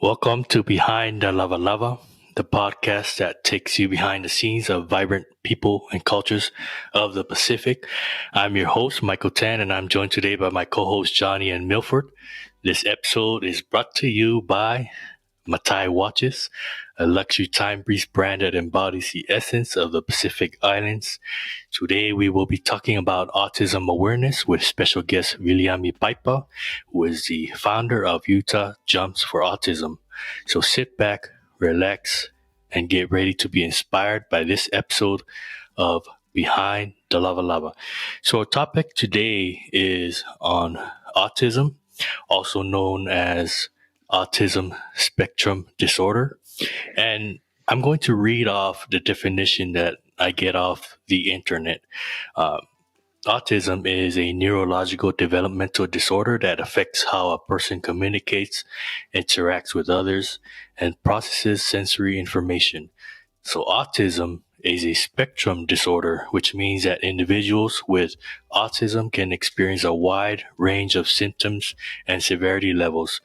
Welcome to Behind the Lavalava, the podcast that takes you behind the scenes of vibrant people and cultures of the Pacific. I'm your host, Michael Tan, and I'm joined today by my co-host, Johnny and Milford. This episode is brought to you by Matai Watches, a luxury timepiece brand that embodies the essence of the Pacific Islands. Today, we will be talking about autism awareness with special guest Viliami Paipa, who is the founder of Utah Jumps for Autism. So sit back, relax, and get ready to be inspired by this episode of Behind the Lavalava. So our topic today is on autism, also known as autism spectrum disorder. And I'm going to read off the definition that I get off the internet. Autism is a neurological developmental disorder that affects how a person communicates, interacts with others, and processes sensory information. So autism is a spectrum disorder, which means that individuals with autism can experience a wide range of symptoms and severity levels.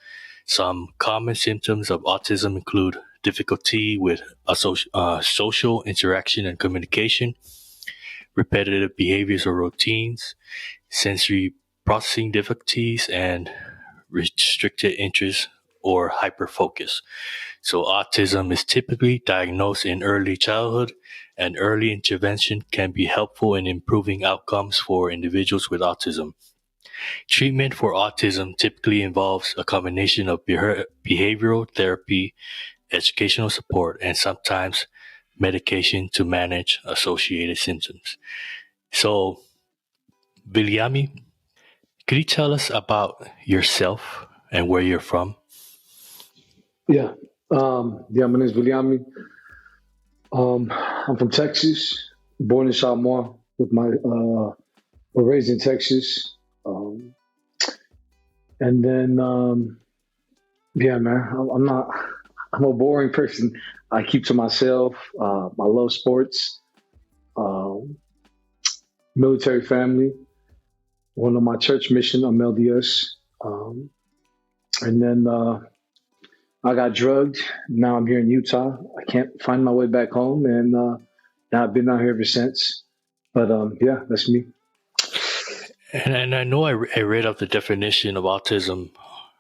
Some common symptoms of autism include difficulty with social interaction and communication, repetitive behaviors or routines, sensory processing difficulties, and restricted interest or hyperfocus. So autism is typically diagnosed in early childhood, and early intervention can be helpful in improving outcomes for individuals with autism. Treatment for autism typically involves a combination of behavioral therapy, educational support, and sometimes medication to manage associated symptoms. So, Viliami, could you tell us about yourself and where you're from? Yeah. My name is Viliami. I'm from Texas, born in Samoa, we're raised in Texas. Man, I'm a boring person. I keep to myself. I love sports, military family, one of my church mission, I'm LDS. I got drugged. Now I'm here in Utah. I can't find my way back home, and now I've been out here ever since. But that's me. And I know I read up the definition of autism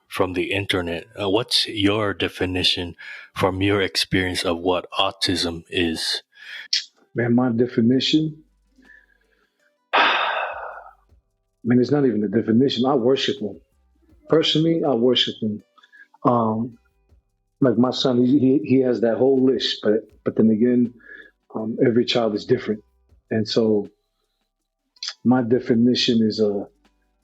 from the internet. What's your definition from your experience of what autism is? Man, my definition, it's not even a definition. I worship him. Personally, I worship him. Like my son, he has that whole list, but then again, every child is different. And so my definition is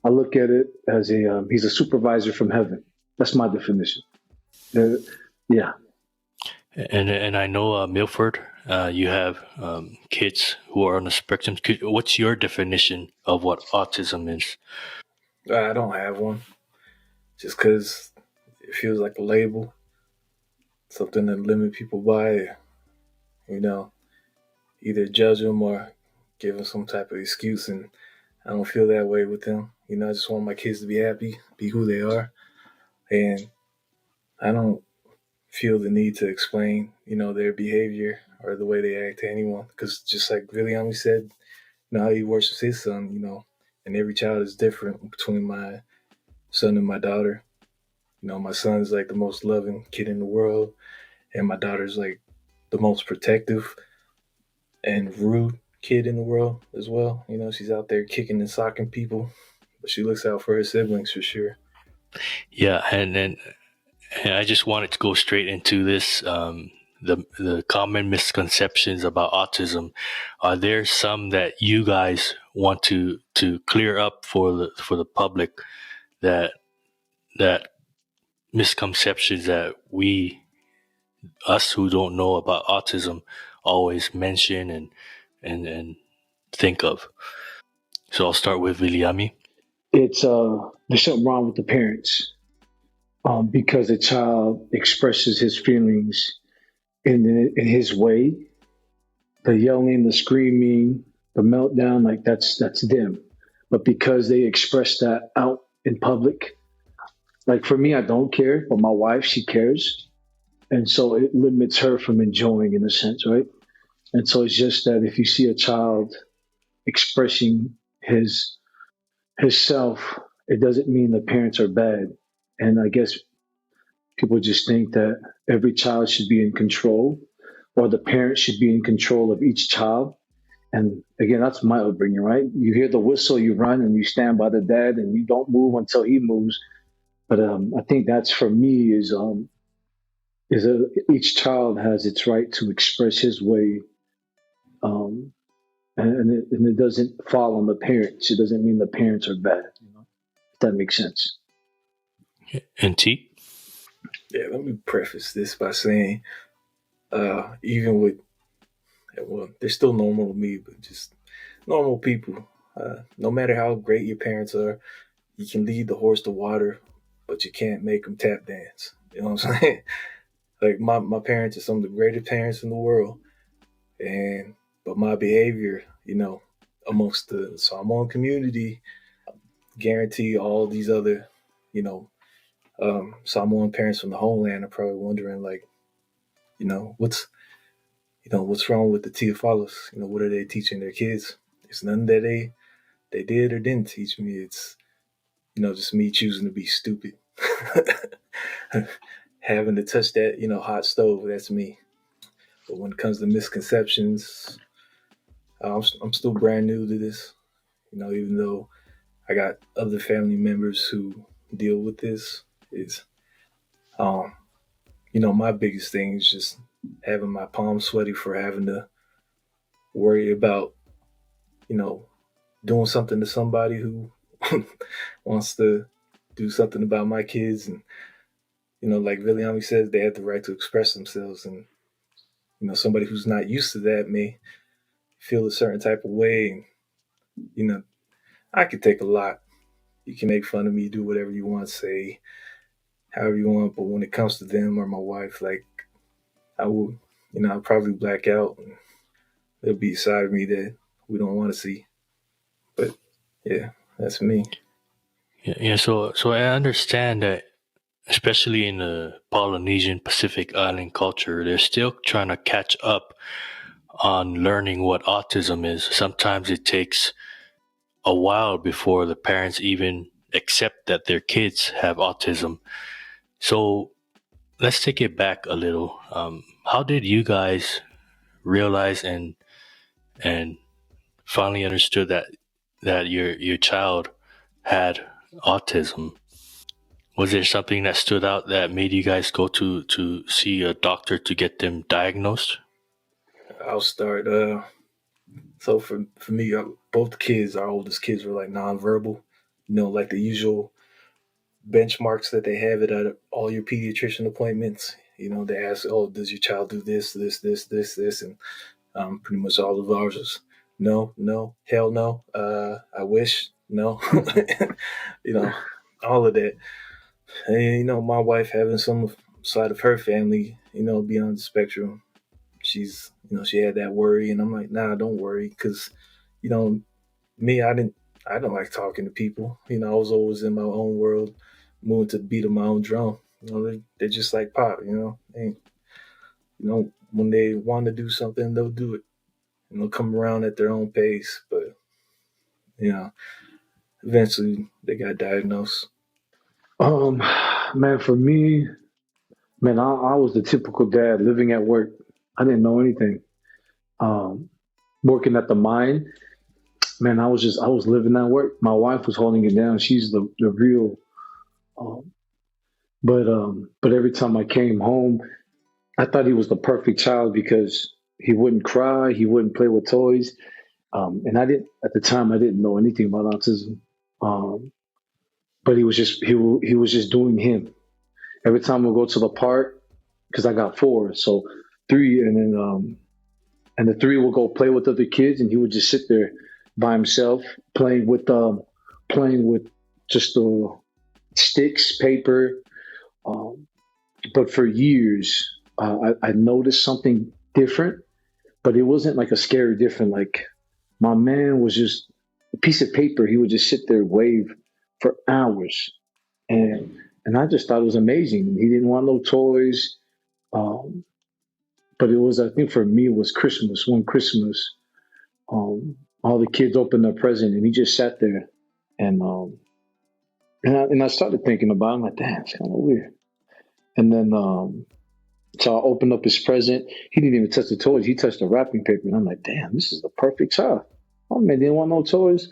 I look at it as he's a supervisor from heaven. That's my definition. Yeah. And I know, Milford, you have kids who are on the spectrum. What's your definition of what autism is? I don't have one, just because it feels like a label, something that limit people by, either judge them or give them some type of excuse. And I don't feel that way with them. I just want my kids to be happy, be who they are. And I don't feel the need to explain, their behavior or the way they act to anyone. Because just like Viliami said, how he worships his son, and every child is different between my son and my daughter. My son's like the most loving kid in the world, and my daughter's like the most protective and rude kid in the world as well. She's out there kicking and socking people, but she looks out for her siblings for sure. Yeah, and I just wanted to go straight into this. The common misconceptions about autism. Are there some that you guys want to clear up for the public, that misconceptions that us who don't know about autism always mention and think of? So I'll start with Viliami. It's there's something wrong with the parents, because a child expresses his feelings in his way. The yelling, the screaming, the meltdown, like that's them. But because they express that out in public, like for me, I don't care, but my wife, she cares. And so it limits her from enjoying in a sense, right? And so it's just that if you see a child expressing his self, it doesn't mean the parents are bad. And I guess people just think that every child should be in control, or the parents should be in control of each child. And again, that's my upbringing, right? You hear the whistle, you run, and you stand by the dad, and you don't move until he moves. But I think that's for me is each child has its right to express his way, um, and it doesn't fall on the parents. It doesn't mean the parents are bad. If that makes sense. And T? Yeah, let me preface this by saying, even with, well, they're still normal to me, but just normal people. No matter how great your parents are, you can lead the horse to water, but you can't make them tap dance. You know what I'm saying? Like my parents are some of the greatest parents in the world, but my behavior, amongst the Samoan community, guarantee all these other, you know, Samoan parents from the homeland are probably wondering, like, you know, what's wrong with the Teofalos? What are they teaching their kids? It's nothing that they did or didn't teach me. It's, just me choosing to be stupid. Having to touch that, hot stove, that's me. But when it comes to misconceptions, I'm still brand new to this. Even though I got other family members who deal with this, is, my biggest thing is just having my palms sweaty for having to worry about, doing something to somebody who wants to do something about my kids. And, like Viliami says, they have the right to express themselves. And, somebody who's not used to that may feel a certain type of way. And, I could take a lot. You can make fun of me, do whatever you want, say however you want. But when it comes to them or my wife, like, I will, I'll probably black out. And there'll be a side of me that we don't want to see. But yeah, that's me. Yeah. So I understand that, especially in the Polynesian Pacific Island culture, they're still trying to catch up on learning what autism is. Sometimes it takes a while before the parents even accept that their kids have autism. So let's take it back a little. How did you guys realize and finally understood that your child had autism? Was there something that stood out that made you guys go to see a doctor to get them diagnosed? I'll start. So for me, both kids, our oldest kids, were like nonverbal. Like the usual benchmarks that they have at all your pediatrician appointments. They ask, "Oh, does your child do this, this?" And pretty much all of ours is no, no, hell no. I wish no. All of that. And my wife having some side of her family, beyond the spectrum. She's, she had that worry, and I'm like, nah, don't worry, because, me, I don't like talking to people. I was always in my own world, moving to the beat of my own drum. They're just like Pop. And, when they want to do something, they'll do it, and they'll come around at their own pace. But, eventually they got diagnosed. Man, for me, man, I was the typical dad living at work. I didn't know anything. Um, Working at the mine, man, I was living that work. My wife was holding it down. She's the real. Um, but every time I came home, I thought he was the perfect child because he wouldn't cry, he wouldn't play with toys, and I didn't at the time. I didn't know anything about autism, um, but he was just doing him. Every time we go to the park, because I got four, so three, and the three will go play with other kids, and he would just sit there by himself playing with just the sticks, paper. Um, but for years, I noticed something different, but it wasn't like a scary different. Like my man was just a piece of paper. He would just sit there wave for hours, and I just thought it was amazing. He didn't want no toys. But it was, I think for me, it was Christmas. One Christmas, all the kids opened their present, and he just sat there, and I started thinking about it. I'm like, damn, it's kind of weird. And then so I opened up his present. He didn't even touch the toys. He touched the wrapping paper, and I'm like, damn, this is the perfect child. Oh man, didn't want no toys.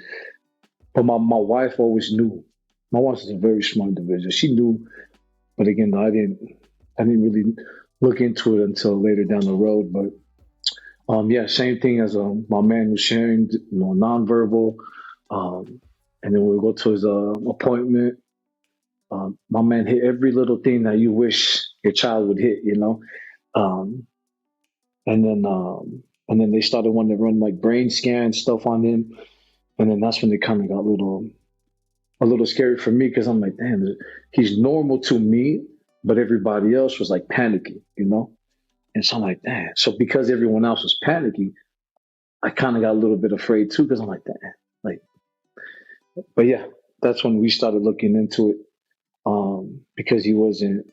But my wife always knew. My wife is a very smart individual. She knew, but again, I didn't really look into it until later down the road. But yeah, same thing as my man was sharing, nonverbal. And then we go to his appointment. My man hit every little thing that you wish your child would hit, Um, and then they started wanting to run like brain scan stuff on him, and then that's when they kind of got a little scary for me because I'm like, damn, he's normal to me, but everybody else was like panicking. And so I'm like, damn. So because everyone else was panicking, I kind of got a little bit afraid too because I'm like, damn, like, but yeah, that's when we started looking into it because he wasn't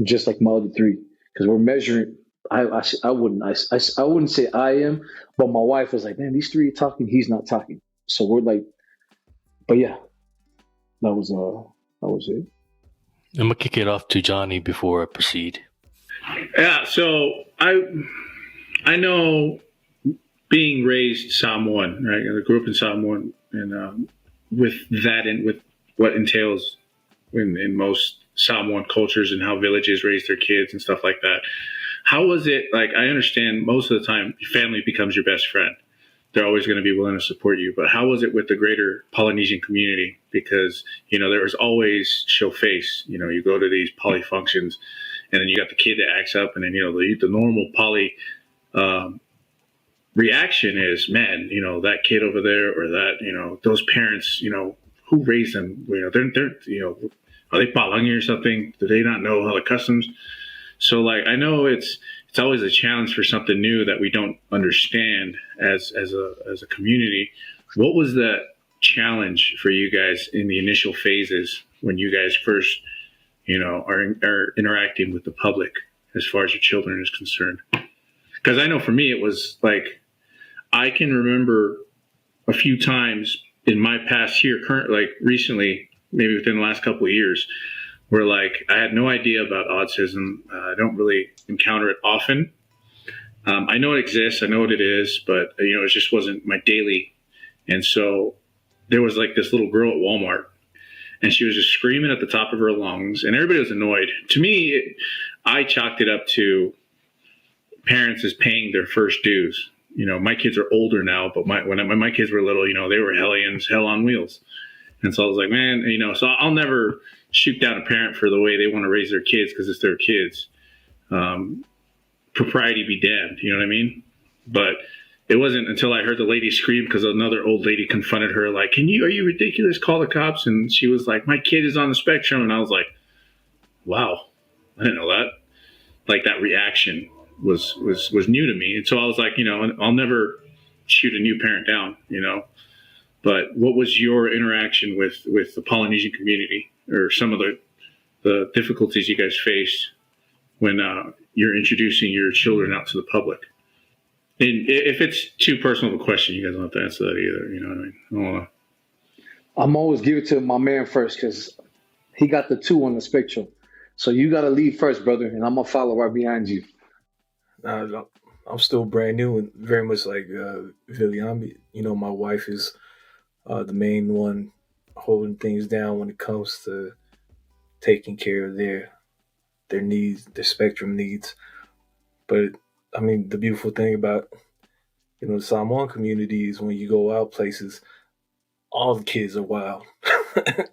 just like my other three because we're measuring. I wouldn't say I am, but my wife was like, man, these three are talking, he's not talking. So we're like, but yeah, that was it. I'm gonna kick it off to Johnny before I proceed. Yeah, so I know being raised Samoan, right? I grew up in Samoan, and with that and with what entails in most Samoan cultures and how villages raise their kids and stuff like that. How was it? Like, I understand most of the time, family becomes your best friend. They're always going to be willing to support you. But how was it with the greater Polynesian community? Because, there was always show face. You go to these poly functions, and then you got the kid that acts up, and then, the normal poly reaction is, man, that kid over there or that, those parents, who raised them? They're are they palangi or something? Do they not know how the customs? So, like, I know it's always a challenge for something new that we don't understand as a community. What was the challenge for you guys in the initial phases when you guys first, are interacting with the public as far as your children is concerned? Because I know for me, it was like, I can remember a few times in my past year, recently, maybe within the last couple of years, where like I had no idea about autism. I don't really encounter it often. I know it exists. I know what it is, but it just wasn't my daily. And so there was like this little girl at Walmart, and she was just screaming at the top of her lungs, and everybody was annoyed. To me, I chalked it up to parents is paying their first dues. My kids are older now, but when my kids were little, they were hellions, hell on wheels. And so I was like, man, so I'll never shoot down a parent for the way they want to raise their kids because it's their kids. Propriety be damned, you know what I mean? But it wasn't until I heard the lady scream because another old lady confronted her, like, are you ridiculous? Call the cops. And she was like, my kid is on the spectrum. And I was like, wow, I didn't know that. Like, that reaction was new to me. And so I was like, I'll never shoot a new parent down, But what was your interaction with the Polynesian community, or some of the difficulties you guys faced when you're introducing your children out to the public? And if it's too personal of a question, you guys don't have to answer that either. You know what I mean? I don't wanna... I'm always give it to my man first because he got the 2 on the spectrum. So you got to lead first, brother, and I'm gonna follow right behind you. I'm still brand new and very much like Viliami. My wife is the main one holding things down when it comes to taking care of their needs, their spectrum needs. But I mean, the beautiful thing about the Samoan community is when you go out places, all the kids are wild.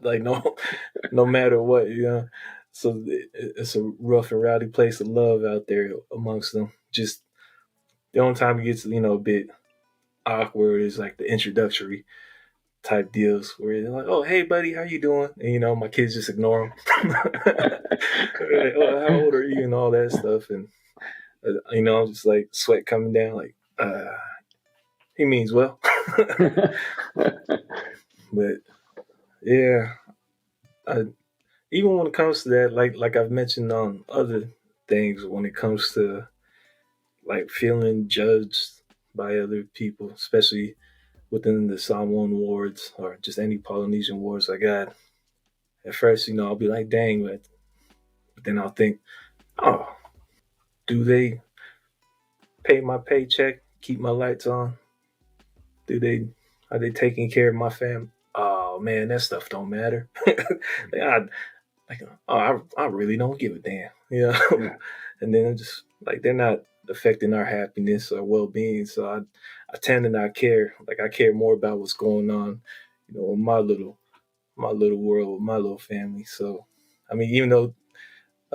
Like no matter what, So it's a rough and rowdy place of love out there amongst them. Just the only time it gets a bit awkward is like the introductory type deals where they're like, "Oh, hey, buddy, how you doing?" And my kids just ignore them. Like, "Oh, how old are you?" and all that stuff, and I'm just like sweat coming down, like he means well. But yeah, even when it comes to that, like I've mentioned on other things when it comes to like feeling judged by other people, especially within the Samoan wards or just any Polynesian wards I got. At first, I'll be like, dang, but then I'll think, oh, do they pay my paycheck, keep my lights on? Do they Are they taking care of my fam? Oh man, that stuff don't matter. I, I really don't give a damn, Yeah. And then I'm just like they're not affecting our happiness or well being, so I tend to not care. Like I care more about what's going on, in my little world with my little family. So, I mean, even though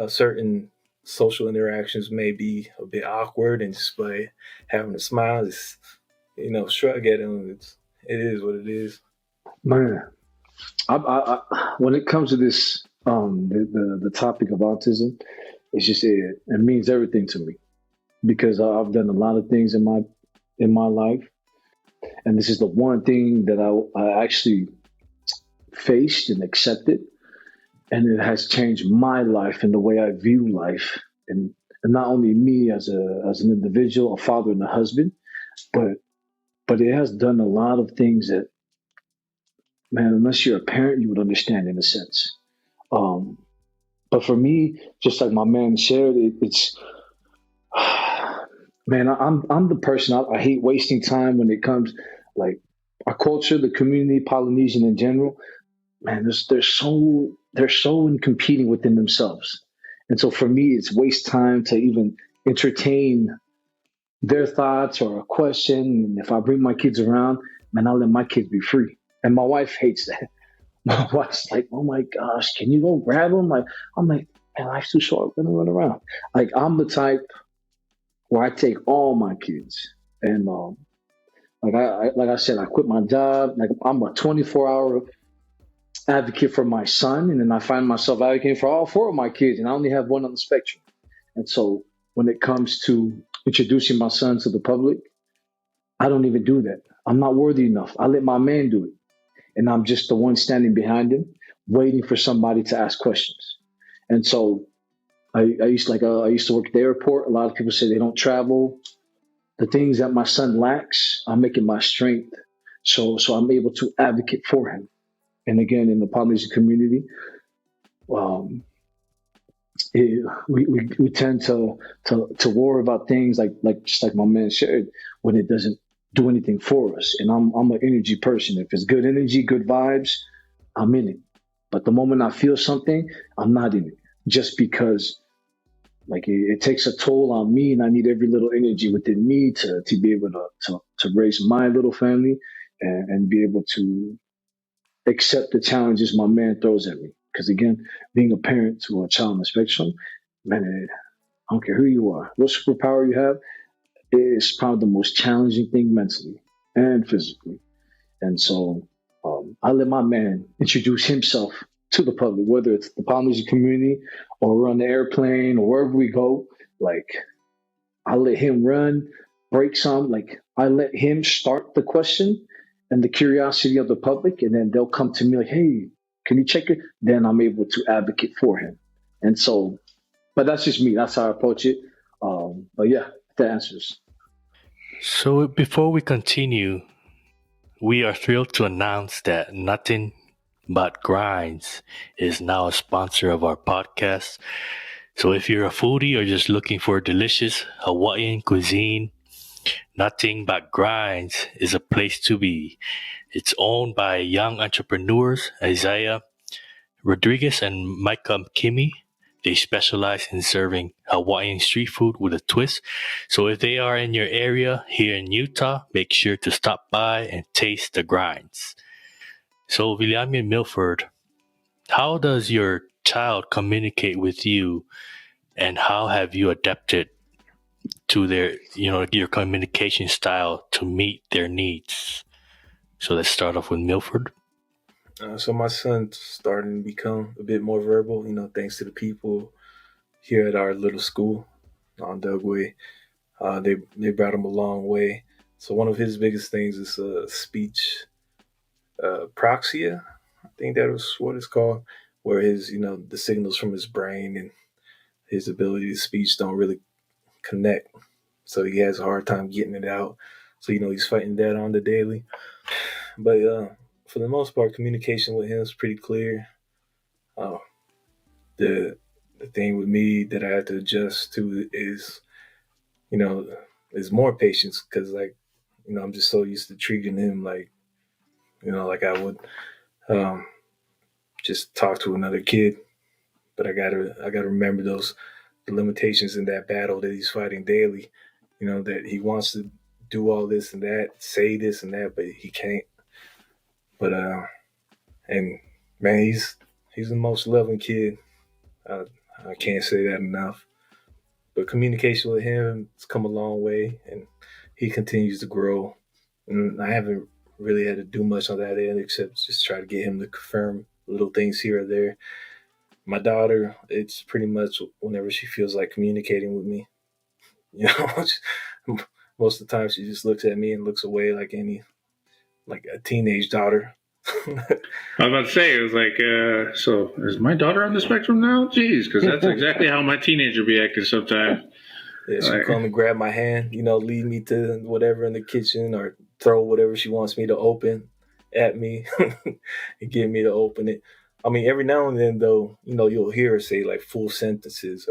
certain social interactions may be a bit awkward, and just by having a smile, just shrug at them. It is what it is. Man, when it comes to this, the topic of autism, it means everything to me because I've done a lot of things in my life, and this is the one thing that I actually faced and accepted, and it has changed my life and the way I view life, and not only me as an individual, a father and a husband, but it has done a lot of things that, man, unless you're a parent, you would understand in a sense. Um, but for me, just like my man shared, it's man, I'm the person I hate wasting time when it comes like our culture, the community, Polynesian in general. Man, they're so in competing within themselves, and so for me, it's waste time to even entertain their thoughts or a question. And if I bring my kids around, man, I'll let my kids be free. And my wife hates that. My wife's like, "Oh my gosh, can you go grab them?" I'm like, "Man, life's too short. Let me run around." Like I'm the type where I take all my kids, and like I said, I quit my job. Like I'm a 24-hour advocate for my son, and then I find myself advocating for all four of my kids, and I only have one on the spectrum. And so when it comes to introducing my son to the public, I don't even do that. I'm not worthy enough. I let my man do it, and I'm just the one standing behind him, waiting for somebody to ask questions. And so I used to work at the airport. A lot of people say they don't travel. The things that my son lacks, I make it my strength. So I'm able to advocate for him. And again, in the Polynesian community, um, we tend to worry about things like just like my man shared when it doesn't do anything for us. And I'm an energy person. If it's good energy, good vibes, I'm in it. But the moment I feel something, I'm not in it. Just because like it takes a toll on me, and I need every little energy within me to be able to raise my little family, and be able to accept the challenges my man throws at me. Because again, being a parent to a child on the spectrum, man, I don't care who you are, what superpower you have, it's probably the most challenging thing mentally and physically. And so I let my man introduce himself to the public, whether it's the Polynesian community or we're on the airplane or wherever we go. Like I let him run, break some. Like I let him start the question and the curiosity of the public, and then they'll come to me like, "Hey, can you check it?" Then I'm able to advocate for him. And so, but that's just me. That's how I approach it. But yeah, that answers. So before we continue, we are thrilled to announce that Nothing But Grinds is now a sponsor of our podcast. So if you're a foodie or just looking for delicious Hawaiian cuisine, Nothing But Grinds is a place to be. It's owned by young entrepreneurs Isaiah Rodriguez and Micah Kimmy. They specialize in serving Hawaiian street food with a twist. So if they are in your area here in Utah, make sure to stop by and taste the grinds. So Viliami and Milford, how does your child communicate with you, and how have you adapted to your communication style to meet their needs? So let's start off with Milford. So my son's starting to become a bit more verbal, thanks to the people here at our little school on Dugway. They brought him a long way. So one of his biggest things is speech proxia. I think that was what it's called, where his the signals from his brain and his ability to speech don't really connect. So he has a hard time getting it out. So, he's fighting that on the daily. But for the most part, communication with him is pretty clear. Uh, the thing with me that I have to adjust to is, is more patience, because I'm just so used to treating him like I would just talk to another kid. But I gotta remember the limitations in that battle that he's fighting daily. That he wants to do all this and that, say this and that, but he can't. But and man, he's the most loving kid. I can't say that enough. But communication with him has come a long way, and he continues to grow. And I haven't really had to do much on that end except just try to get him to confirm little things here or there. My daughter, it's pretty much whenever she feels like communicating with me. Most of the time she just looks at me and looks away like a teenage daughter. I was about to say, it was like, so is my daughter on the spectrum now? Jeez, because that's exactly how my teenager be acting sometimes. Yeah, she'll come and grab my hand, lead me to whatever in the kitchen, or throw whatever she wants me to open at me and get me to open it. I mean, every now and then, though, you'll hear her say like full sentences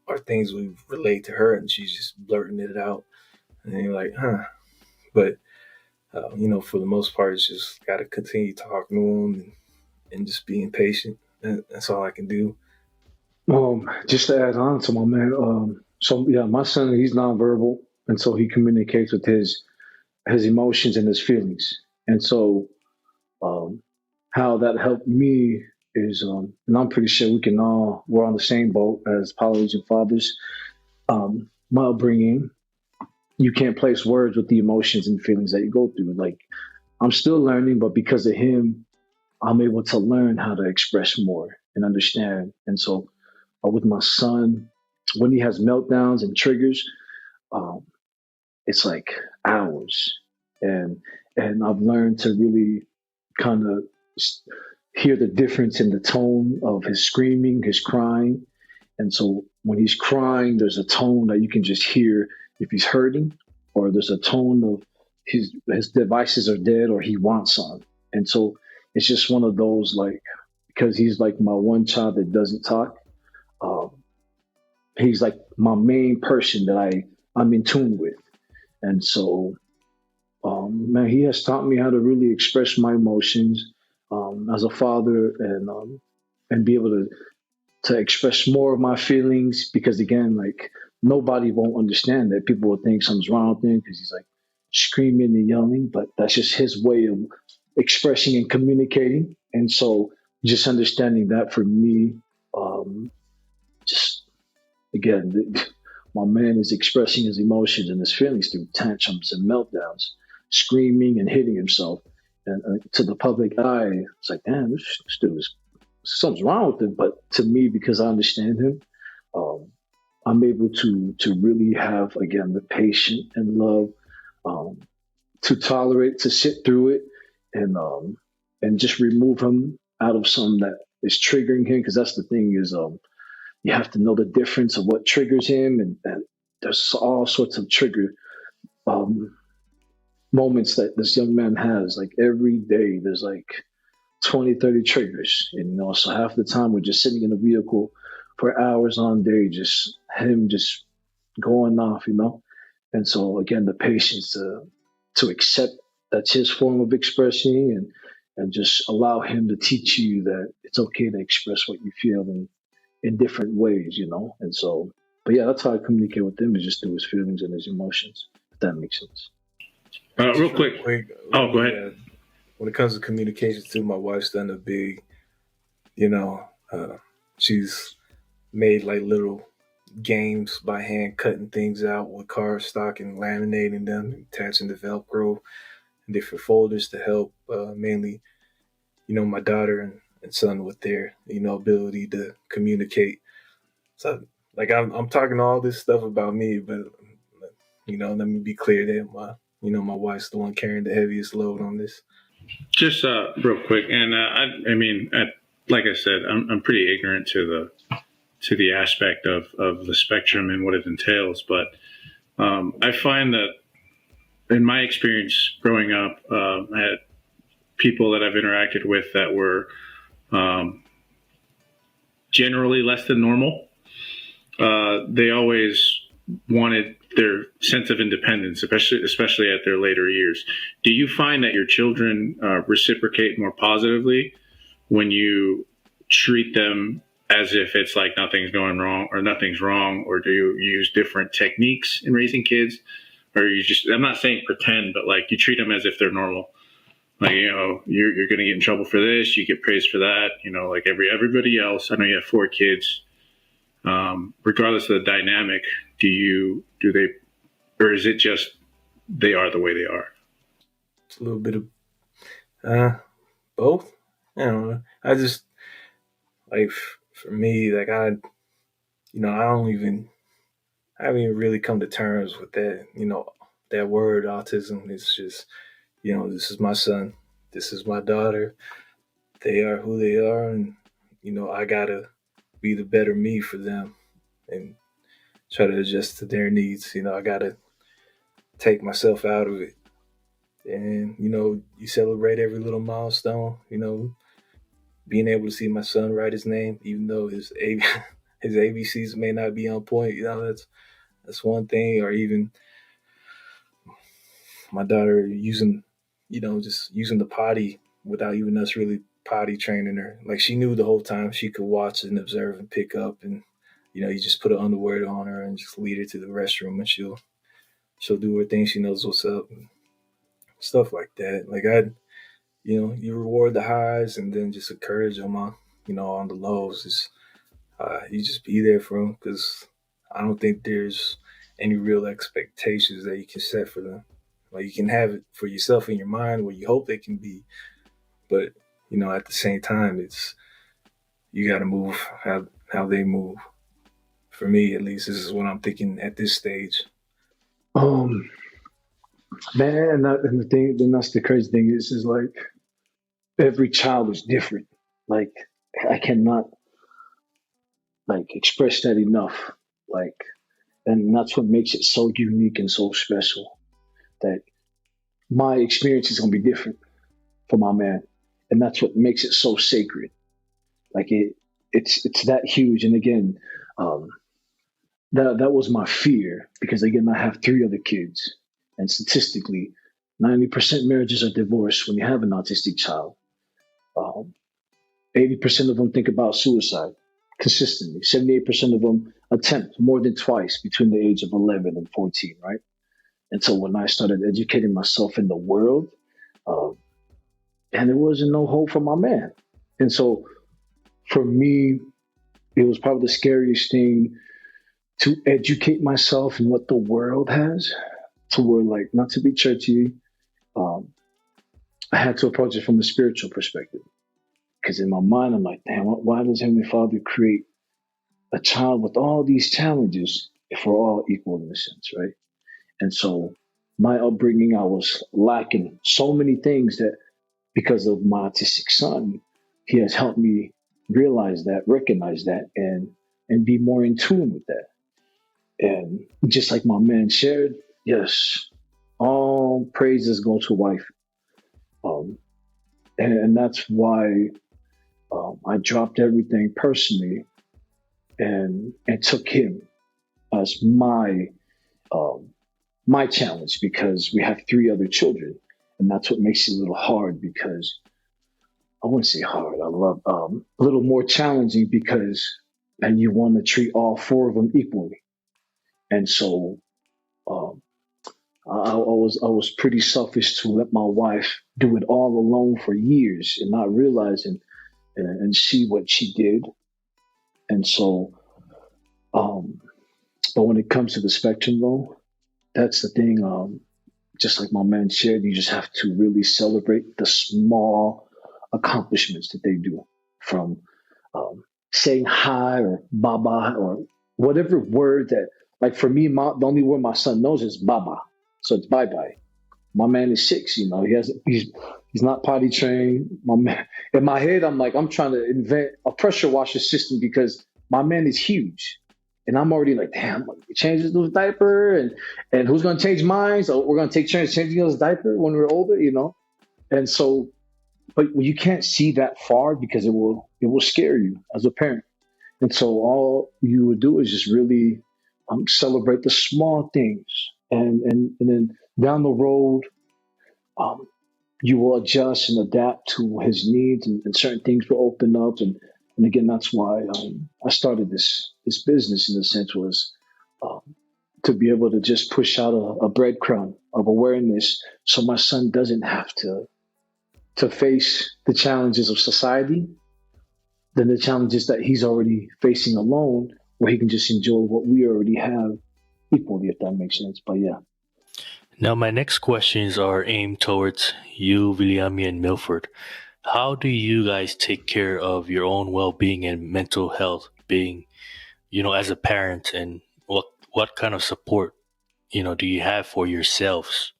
or things we relate to her, and she's just blurting it out. And you're like, huh. But, for the most part, it's just got to continue talking to him and just being patient. And that's all I can do. Just to add on to my man, my son, he's nonverbal, and so he communicates with his emotions and his feelings. And so, how that helped me is, and I'm pretty sure we're on the same boat as Polynesian fathers. My upbringing, you can't place words with the emotions and feelings that you go through. Like, I'm still learning, but because of him, I'm able to learn how to express more and understand. And so, with my son, when he has meltdowns and triggers, it's like hours, and I've learned to really kind of hear the difference in the tone of his screaming, his crying. And so when he's crying, there's a tone that you can just hear if he's hurting, or there's a tone of his devices are dead, or he wants some. And so it's just one of those, like, because he's like my one child that doesn't talk. He's like my main person that I'm in tune with. And so, man, he has taught me how to really express my emotions as a father, and be able to express more of my feelings, because again, like, nobody won't understand that. People will think something's wrong with him because he's like screaming and yelling, but that's just his way of expressing and communicating. And so just understanding that for me, just again, my man is expressing his emotions and his feelings through tantrums and meltdowns, screaming and hitting himself. And to the public eye, it's like, damn, this dude is, something's wrong with him. But to me, because I understand him, I'm able to really have, again, the patience and love, to tolerate, to sit through it, and just remove him out of something that is triggering him. Because that's the thing is, you have to know the difference of what triggers him, and there's all sorts of trigger moments that this young man has. Like, every day there's like 20, 30 triggers, and so half the time we're just sitting in the vehicle for hours on day, just him just going off, and so again, the patience to accept that's his form of expressing, and just allow him to teach you that it's okay to express what you feel in different ways, and so, but yeah, that's how I communicate with him, is just through his feelings and his emotions, if that makes sense. Real quick. Oh, go ahead. When it comes to communication too, my wife's done a big, she's made like little games by hand, cutting things out with cardstock and laminating them, attaching the Velcro in different folders to help mainly, my daughter and son with their, ability to communicate. So, like, I'm talking all this stuff about me, but, let me be clear that my wife's the one carrying the heaviest load on this. Just real quick, and I mean, like I said, I'm pretty ignorant to to the aspect of the spectrum and what it entails. But I find that in my experience growing up, I had people that I've interacted with that were generally less than normal. They always wanted their sense of independence, especially at their later years. Do you find that your children reciprocate more positively when you treat them as if it's like nothing's going wrong or nothing's wrong, or do you use different techniques in raising kids? Or you just, I'm not saying pretend, but like you treat them as if they're normal. Like, you know, you're going to get in trouble for this. You get praised for that. You know, like everybody else. I know you have 4 kids. Regardless of the dynamic, do they, or is it just they are the way they are? It's a little bit of both. I don't know. I just, like, for me, like, I haven't even really come to terms with that, that word autism. It's just, this is my son, this is my daughter. They are who they are, and, I gotta be the better me for them and try to adjust to their needs. I gotta take myself out of it. And, you celebrate every little milestone, being able to see my son write his name, even though his ABCs may not be on point, that's one thing. Or even my daughter using the potty without even us really potty training her. Like, she knew the whole time. She could watch and observe and pick up, and, you just put an underwear on her and just lead her to the restroom, and she'll do her thing. She knows what's up and stuff like that. Like, you reward the highs and then just encourage them on the lows. Is you just be there for them, because I don't think there's any real expectations that you can set for them. Like, you can have it for yourself in your mind where you hope they can be, but at the same time, it's, you got to move how they move. For me, at least, this is what I'm thinking at this stage. Man, and that's the crazy thing is like, every child is different. Like, I cannot like express that enough. Like, and that's what makes it so unique and so special. That my experience is gonna be different for my man, and that's what makes it so sacred. Like, it's that huge. And again, that was my fear, because again, I have 3 other kids, and statistically, 90% marriages are divorced when you have an autistic child. 80% of them think about suicide consistently. 78% of them attempt more than twice between the age of 11 and 14, right? And so when I started educating myself in the world, and there wasn't no hope for my man. And so for me, it was probably the scariest thing to educate myself in what the world has, to where, like, not to be churchy, I had to approach it from a spiritual perspective. Because in my mind, I'm like, damn, why does Heavenly Father create a child with all these challenges if we're all equal in a sense, right? And so my upbringing, I was lacking so many things that, because of my autistic son, he has helped me realize that, recognize that, and be more in tune with that. And just like my man shared, yes, all praises go to wife. And that's why I dropped everything personally and took him as my challenge, because we have 3 other children, and that's what makes it a little hard. Because I wouldn't say hard, I love a little more challenging, because and you want to treat all 4 of them equally. And so I was pretty selfish to let my wife do it all alone for years and not realizing and see what she did. And so, but when it comes to the spectrum, though, that's the thing. Just like my man shared, you just have to really celebrate the small accomplishments that they do, from saying hi or baba or whatever word that, like, for me, the only word my son knows is baba. So it's bye bye. My man is 6, he's not potty trained. My man, in my head, I'm trying to invent a pressure washer system, because my man is huge. And I'm already like, damn, change his diaper, and who's gonna change mine? So we're gonna take turns changing his diaper when we're older, you know. And so, but you can't see that far because it will scare you as a parent. And so all you would do is just really celebrate the small things, and then down the road, um, you will adjust and adapt to his needs, and certain things will open up. And again, that's why I started this business in a sense was um, to be able to just push out a breadcrumb of awareness, so my son doesn't have to face the challenges of society, than the challenges that he's already facing alone, where he can just enjoy what we already have equally, if that makes sense. But yeah. Now, my next questions are aimed towards you, Viliami and Milford. How do you guys take care of your own well-being and mental health, being, as a parent, and what kind of support, do you have for yourselves?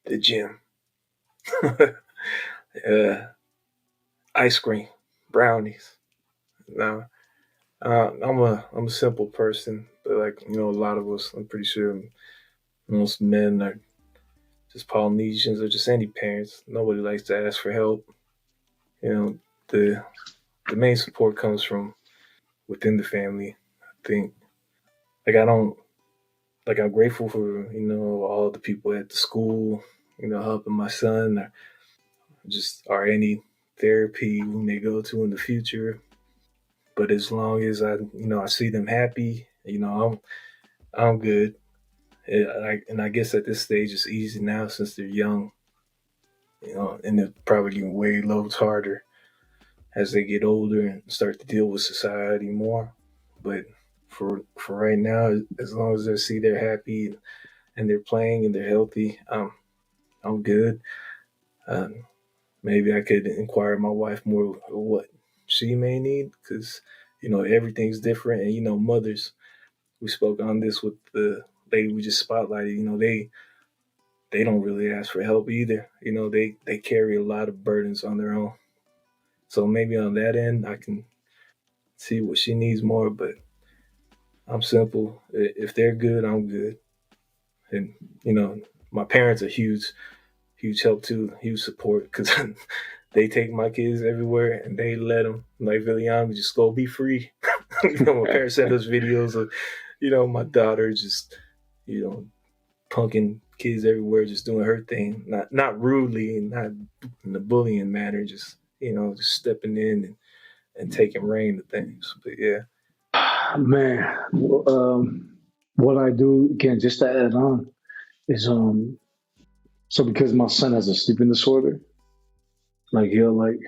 The gym. uh, Ice cream, brownies. Now, I'm a simple person, but like a lot of us, I'm pretty sure most men are just Polynesians or just any parents. Nobody likes to ask for help. You know, the main support comes from within the family. I think like I don't like I'm grateful for all the people at the school, helping my son, or any therapy we may go to in the future. But as long as I see them happy, I'm good. And I guess at this stage it's easy now since they're young, and it probably get way loads harder as they get older and start to deal with society more. But for right now, as long as they see they're happy and they're playing and they're healthy, I'm good. Um, Maybe I could inquire my wife more what she may need because everything's different, and mothers. We spoke on this with the lady we just spotlighted. They don't really ask for help either. They carry a lot of burdens on their own. So maybe on that end, I can see what she needs more. But I'm simple. If they're good, I'm good. And my parents are huge help too, huge support because they take my kids everywhere and they let them like Viliami just go be free. My parents send us videos of my daughter just you know punking kids everywhere, just doing her thing, not rudely and not in the bullying manner, just stepping in and taking reign of things. But yeah, Man, what I do again, just to add on, is so because my son has a sleeping disorder, like he'll like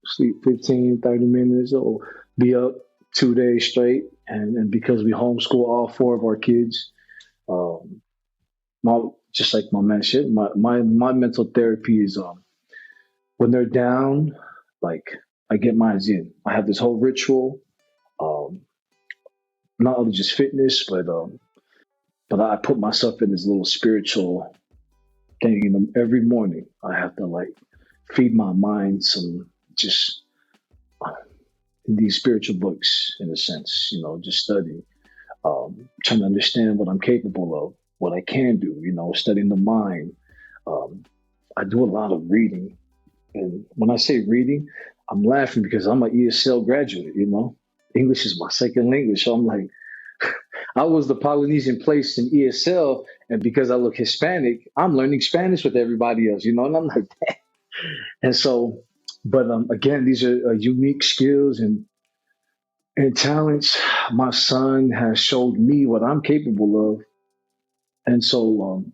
sleep 15, 30 minutes or be up 2 days straight. And because we homeschool all four of our kids, um, my just like my man shit, my mental therapy is when they're down, like I get mine in. I have this whole ritual, um, not only just fitness, but I put myself in this little spiritual thing. Every morning I have to like feed my mind some just uh, these spiritual books in a sense, just studying, trying to understand what I'm capable of, what I can do, studying the mind. Um, I do a lot of reading. And when I say reading, I'm laughing because I'm an ESL graduate. English is my second language. So I'm like, I was the Polynesian place in ESL, and because I look Hispanic, I'm learning Spanish with everybody else. And I'm like, and so, but again, these are unique skills and talents. My son has showed me what I'm capable of, and so,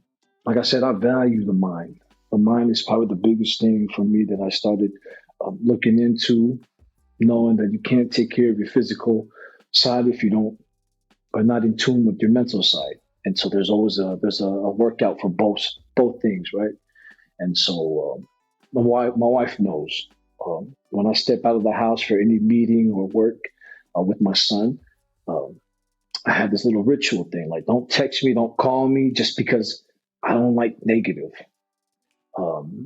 like I said, I value the mind. The mind is probably the biggest thing for me that I started looking into, knowing that you can't take care of your physical side if you don't are not in tune with your mental side. And so there's a workout for both things, right? And so my wife knows when I step out of the house for any meeting or work with my son. Um, I have this little ritual thing, like don't text me, don't call me, just because I don't like negative.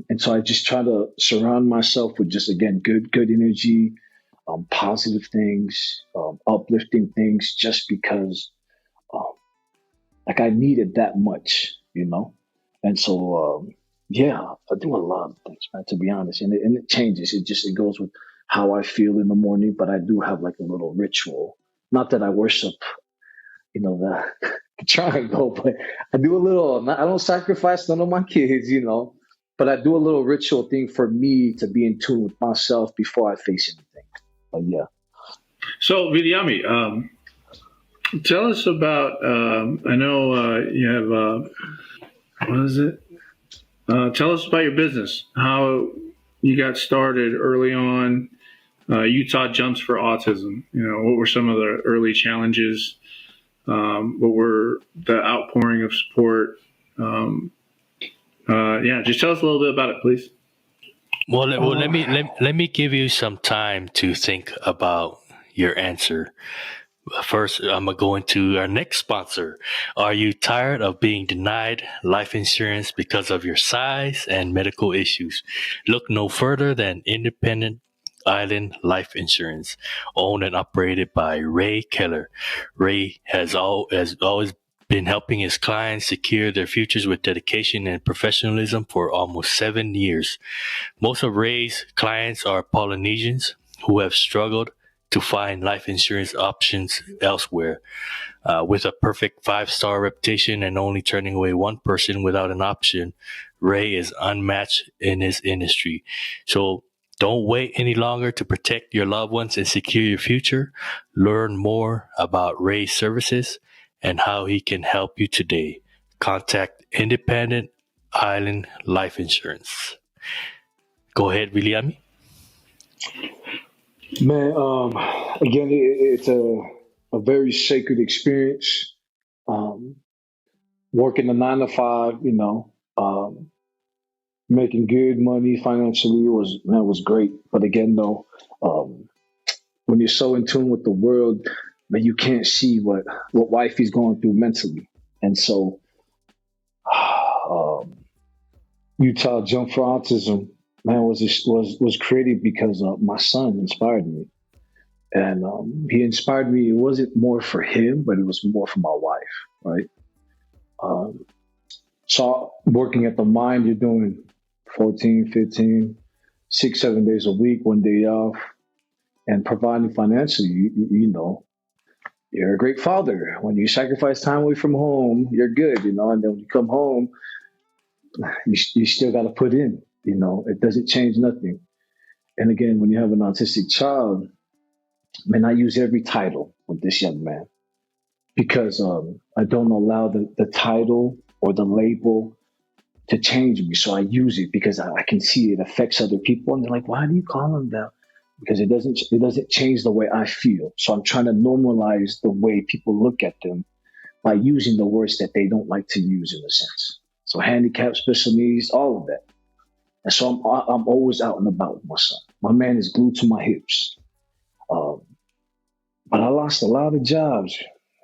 And so I just try to surround myself with just again good energy, positive things, uplifting things, just because um, like I needed that much, you know. And so yeah, I do a lot of things, man. To be honest, and it changes. It goes with how I feel in the morning. But I do have like a little ritual. Not that I worship, the triangle, but I do a little. I don't sacrifice none of my kids, but I do a little ritual thing for me to be in tune with myself before I face anything. But yeah. So, Viliami, tell us about. I know you have. What is it? Tell us about your business. How you got started early on. Utah Jumps for Autism. What were some of the early challenges? What were the outpouring of support? Just tell us a little bit about it, please. Well, let me give you some time to think about your answer. First, I'm going to go into our next sponsor. Are you tired of being denied life insurance because of your size and medical issues? Look no further than Independent Island Life Insurance, owned and operated by Ray Keller. Ray has always been helping his clients secure their futures with dedication and professionalism for almost 7 years. Most of Ray's clients are Polynesians who have struggled to find life insurance options elsewhere. With a perfect 5-star reputation and only turning away one person without an option, Ray is unmatched in his industry. So don't wait any longer to protect your loved ones and secure your future. Learn more about Ray's services and how he can help you today. Contact Independent Island Life Insurance. Go ahead, Viliami. Man, again, it's a very sacred experience. Working a 9 to 5, making good money financially was great. But again, though, when you're so in tune with the world, man, you can't see what wifey's going through mentally. And so, Utah Jump for Autism, man, was created because my son inspired me, and he inspired me. It wasn't more for him, but it was more for my wife, right? So working at the mine, you're doing 14, 15, 6, 7 days a week, 1 day off, and providing financially. You're a great father. When you sacrifice time away from home, you're good, and then when you come home, you still got to put in. It doesn't change nothing. And again, when you have an autistic child, man, I use every title with this young man because I don't allow the title or the label to change me. So I use it because I can see it affects other people, and they're like, "Why do you call him that?" Because it doesn't change the way I feel. So I'm trying to normalize the way people look at them by using the words that they don't like to use, in a sense. So handicap, special needs, all of that. And so I'm always out and about with my son. My man is glued to my hips. But I lost a lot of jobs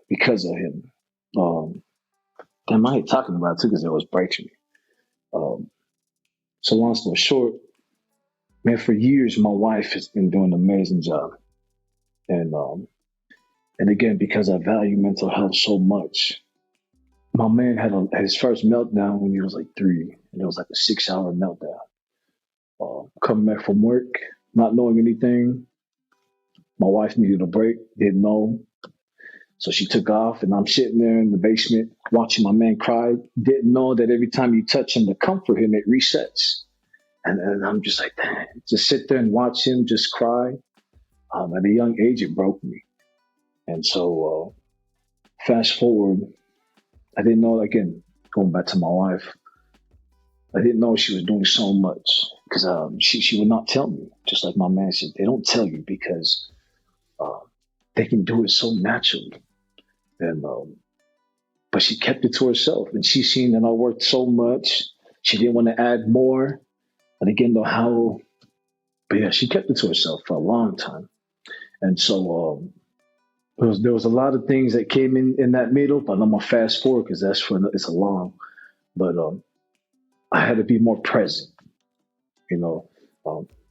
because of him. Damn, I hate talking about it too because it was breaking me. So long story short, man, for years my wife has been doing an amazing job. And again, because I value mental health so much, my man had his first meltdown when he was like 3, and it was like a 6-hour meltdown. Coming back from work, not knowing anything. My wife needed a break, didn't know. So she took off, and I'm sitting there in the basement watching my man cry. Didn't know that every time you touch him to comfort him, it resets. And I'm just like, damn, just sit there and watch him just cry. At a young age, it broke me. And so fast forward, I didn't know, again, going back to my wife, I didn't know she was doing so much because she would not tell me. Just like my man said, they don't tell you because they can do it so naturally. And but she kept it to herself, and she seen that I worked so much. She didn't want to add more. But again, but yeah, she kept it to herself for a long time. And so there was a lot of things that came in that middle, but I'm gonna fast forward because it's a long. But I had to be more present,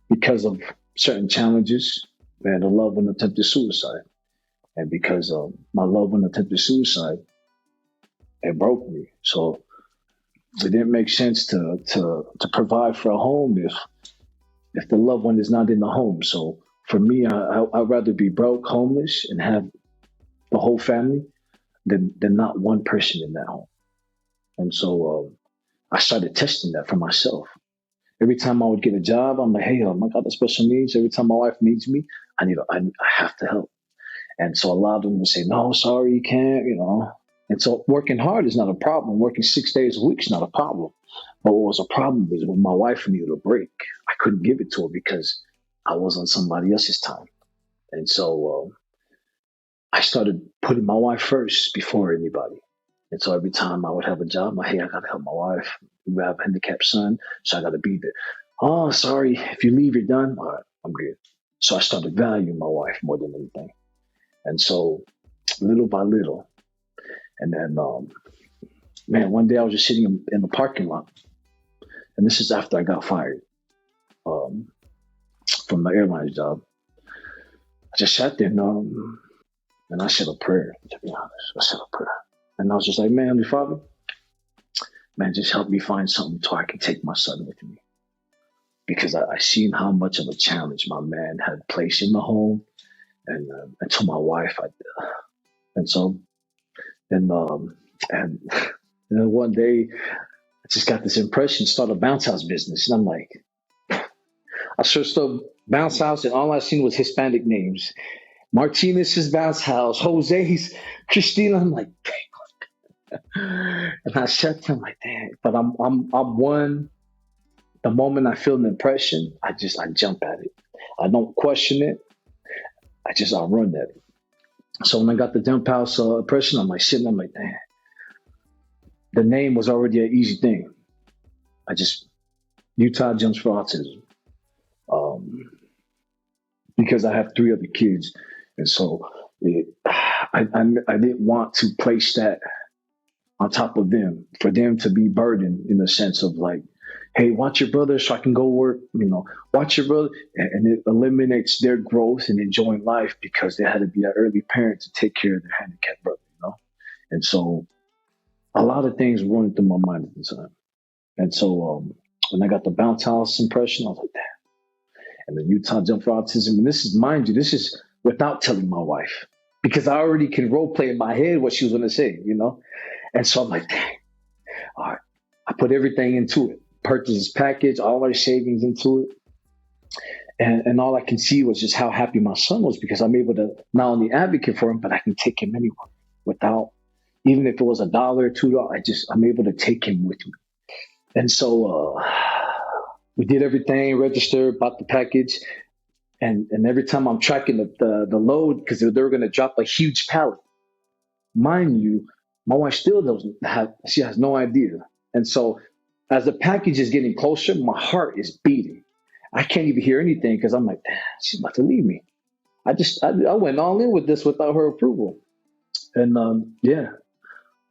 because of certain challenges. man, a loved one attempted suicide. And because my loved one attempted suicide, it broke me. So it didn't make sense to provide for a home if the loved one is not in the home. So for me, I'd rather be broke, homeless, and have the whole family than not one person in that home. And so I started testing that for myself. Every time I would get a job, I'm like, hey, I got the special needs. Every time my wife needs me, I have to help. And so a lot of them would say, no, sorry, you can't, And so working hard is not a problem. Working 6 days a week is not a problem. But what was a problem is when my wife needed a break, I couldn't give it to her because I was on somebody else's time. And so I started putting my wife first before anybody. And so every time I would have a job, I'm like, hey, I got to help my wife. We have a handicapped son, so I got to be there. Oh, sorry, if you leave, you're done. All right, I'm good. So I started valuing my wife more than anything. And so little by little, and then, one day I was just sitting in the parking lot. And this is after I got fired from my airline job. I just sat there and I said a prayer, to be honest. I said a prayer. And I was just like, man, Heavenly Father, man, just help me find something so I can take my son with me. Because I seen how much of a challenge my man had placed in the home and to my wife. And then one day I just got this impression, start a bounce house business. And I'm like, I searched up bounce house and all I seen was Hispanic names. Martinez's bounce house, Jose's, Christina. I'm like, and I said to him like, damn, but I'm one. The moment I feel an impression, I jump at it. I don't question it. I run at it. So when I got the jump house impression, I'm like sitting, I'm like, damn. The name was already an easy thing. Utah Jumps for Autism. Because I have 3 other kids. And so I didn't want to place that on top of them, for them to be burdened in the sense of like, hey, watch your brother so I can go work, watch your brother. And it eliminates their growth and enjoying life because they had to be an early parent to take care of their handicapped brother, And so a lot of things were running through my mind at the time. And so when I got the bounce house impression, I was like, damn. And the Utah Jump for Autism. And this is without telling my wife, because I already can role play in my head what she was going to say, And so I'm like, dang, all right. I put everything into it, purchased this package, all our savings into it. And all I can see was just how happy my son was because I'm able to not only advocate for him, but I can take him anywhere without, even if it was $1 or $2, I'm able to take him with me. And so we did everything, registered, bought the package. And every time I'm tracking the load, because they were going to drop a huge pallet. Mind you, my wife still she has no idea. And so as the package is getting closer, my heart is beating. I can't even hear anything because I'm like, damn, she's about to leave me. I went all in with this without her approval. And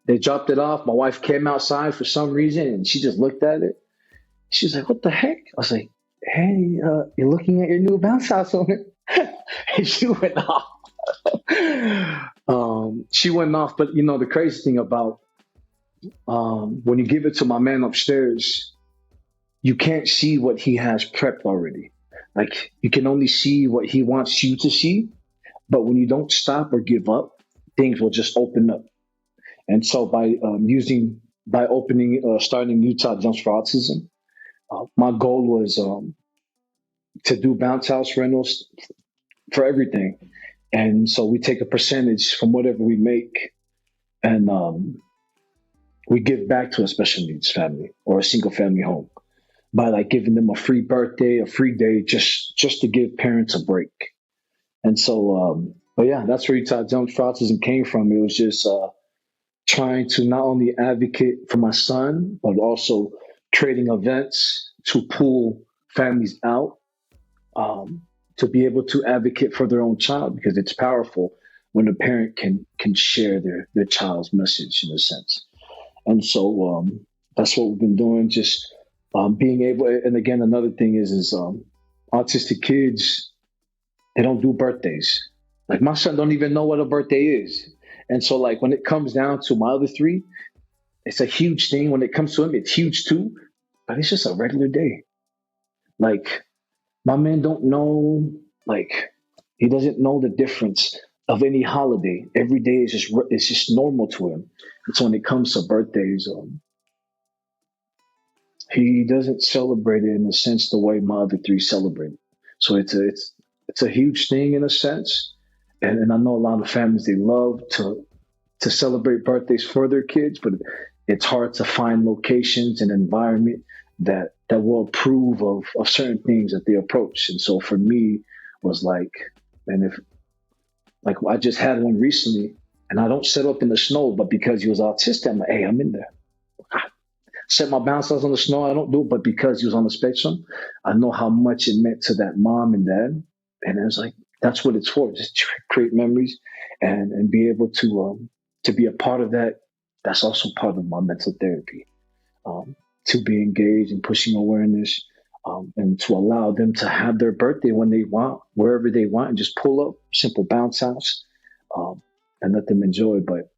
they dropped it off. My wife came outside for some reason and she just looked at it. She was like, what the heck? I was like, hey, you're looking at your new bounce house owner. And she went off. She went off, but the crazy thing about when you give it to my man upstairs, you can't see what he has prepped already. Like you can only see what he wants you to see, but when you don't stop or give up, things will just open up. And so by starting Utah Jumps for Autism, my goal was to do bounce house rentals for everything. And so we take a percentage from whatever we make and we give back to a special needs family or a single family home by like giving them a free birthday, a free day, just to give parents a break. And so, that's where Utah Jumps for Autism came from. It was just trying to not only advocate for my son, but also creating events to pull families out to be able to advocate for their own child, because it's powerful when a parent can share their child's message in a sense. And so that's what we've been doing, just being able, and again, another thing is autistic kids, they don't do birthdays. Like my son don't even know what a birthday is. And so like when it comes down to my other three, it's a huge thing. When it comes to him, it's huge too. But it's just a regular day. Like my man don't know, like he doesn't know the difference of any holiday. Every day is just it's just normal to him. And so when it comes to birthdays, he doesn't celebrate it in the sense the way my other three celebrate it. So it's a huge thing in a sense. And I know a lot of families, they love to celebrate birthdays for their kids, but it's hard to find locations and environment that will approve of certain things that they approach. And so for me was like, and if like I just had one recently and I don't set up in the snow, but because he was autistic, I'm like, hey, I'm in there. Set my bounce house on the snow. I don't do it, but because he was on the spectrum, I know how much it meant to that mom and dad. And I was like, that's what it's for. Just create memories and be able to be a part of that. That's also part of my mental therapy. To be engaged in pushing awareness, and to allow them to have their birthday when they want, wherever they want, and just pull up, simple bounce house, and let them enjoy. But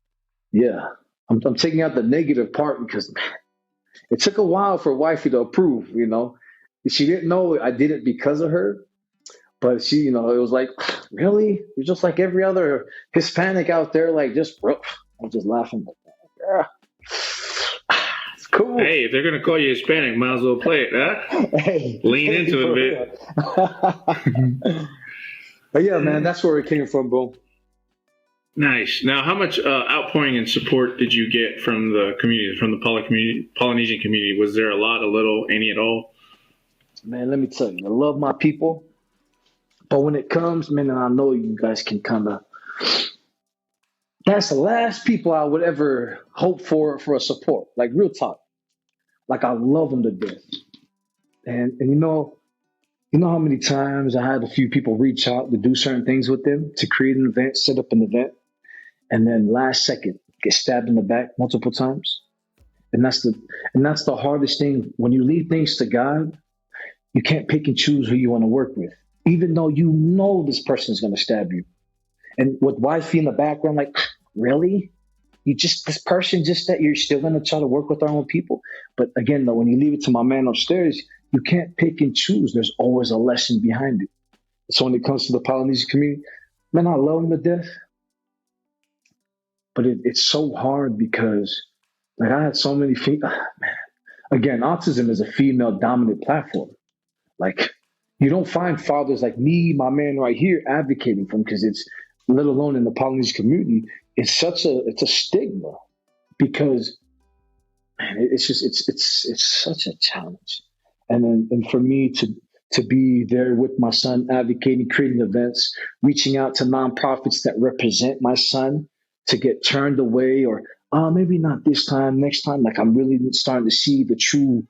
yeah, I'm taking out the negative part because it took a while for wifey to approve, She didn't know I did it because of her, but she, it was like, really? You're just like every other Hispanic out there, like just, I'm just laughing. Yeah. It's cool. Hey, if they're going to call you Hispanic, might as well play it, huh? Hey, Lean into it a bit. But yeah, man, that's where it came from, bro. Nice. Now, how much outpouring and support did you get from the community, from the Polynesian community? Was there a lot, a little, any at all? Man, let me tell you, I love my people. But when it comes, man, and I know you guys can that's the last people I would ever hope for a support. Like real talk. Like I love them to death. And you know how many times I had a few people reach out to do certain things with them, to create an event, set up an event, and then last second get stabbed in the back multiple times. And that's the hardest thing. When you leave things to God, you can't pick and choose who you want to work with, even though you know this person is going to stab you. And with wifey in the background, like, really? This person, just that you're still going to try to work with our own people? But again, though, when you leave it to my man upstairs, you can't pick and choose. There's always a lesson behind it. So when it comes to the Polynesian community, man, I love them to death. But it's so hard because, like, I had so many man. Again, autism is a female-dominant platform. Like, you don't find fathers like me, my man right here, advocating for them, because it's, let alone in the Polynesian community, it's a stigma, because man, it's such a challenge. And for me to be there with my son, advocating, creating events, reaching out to nonprofits that represent my son, to get turned away, or maybe not this time, next time. Like, I'm really starting to see the true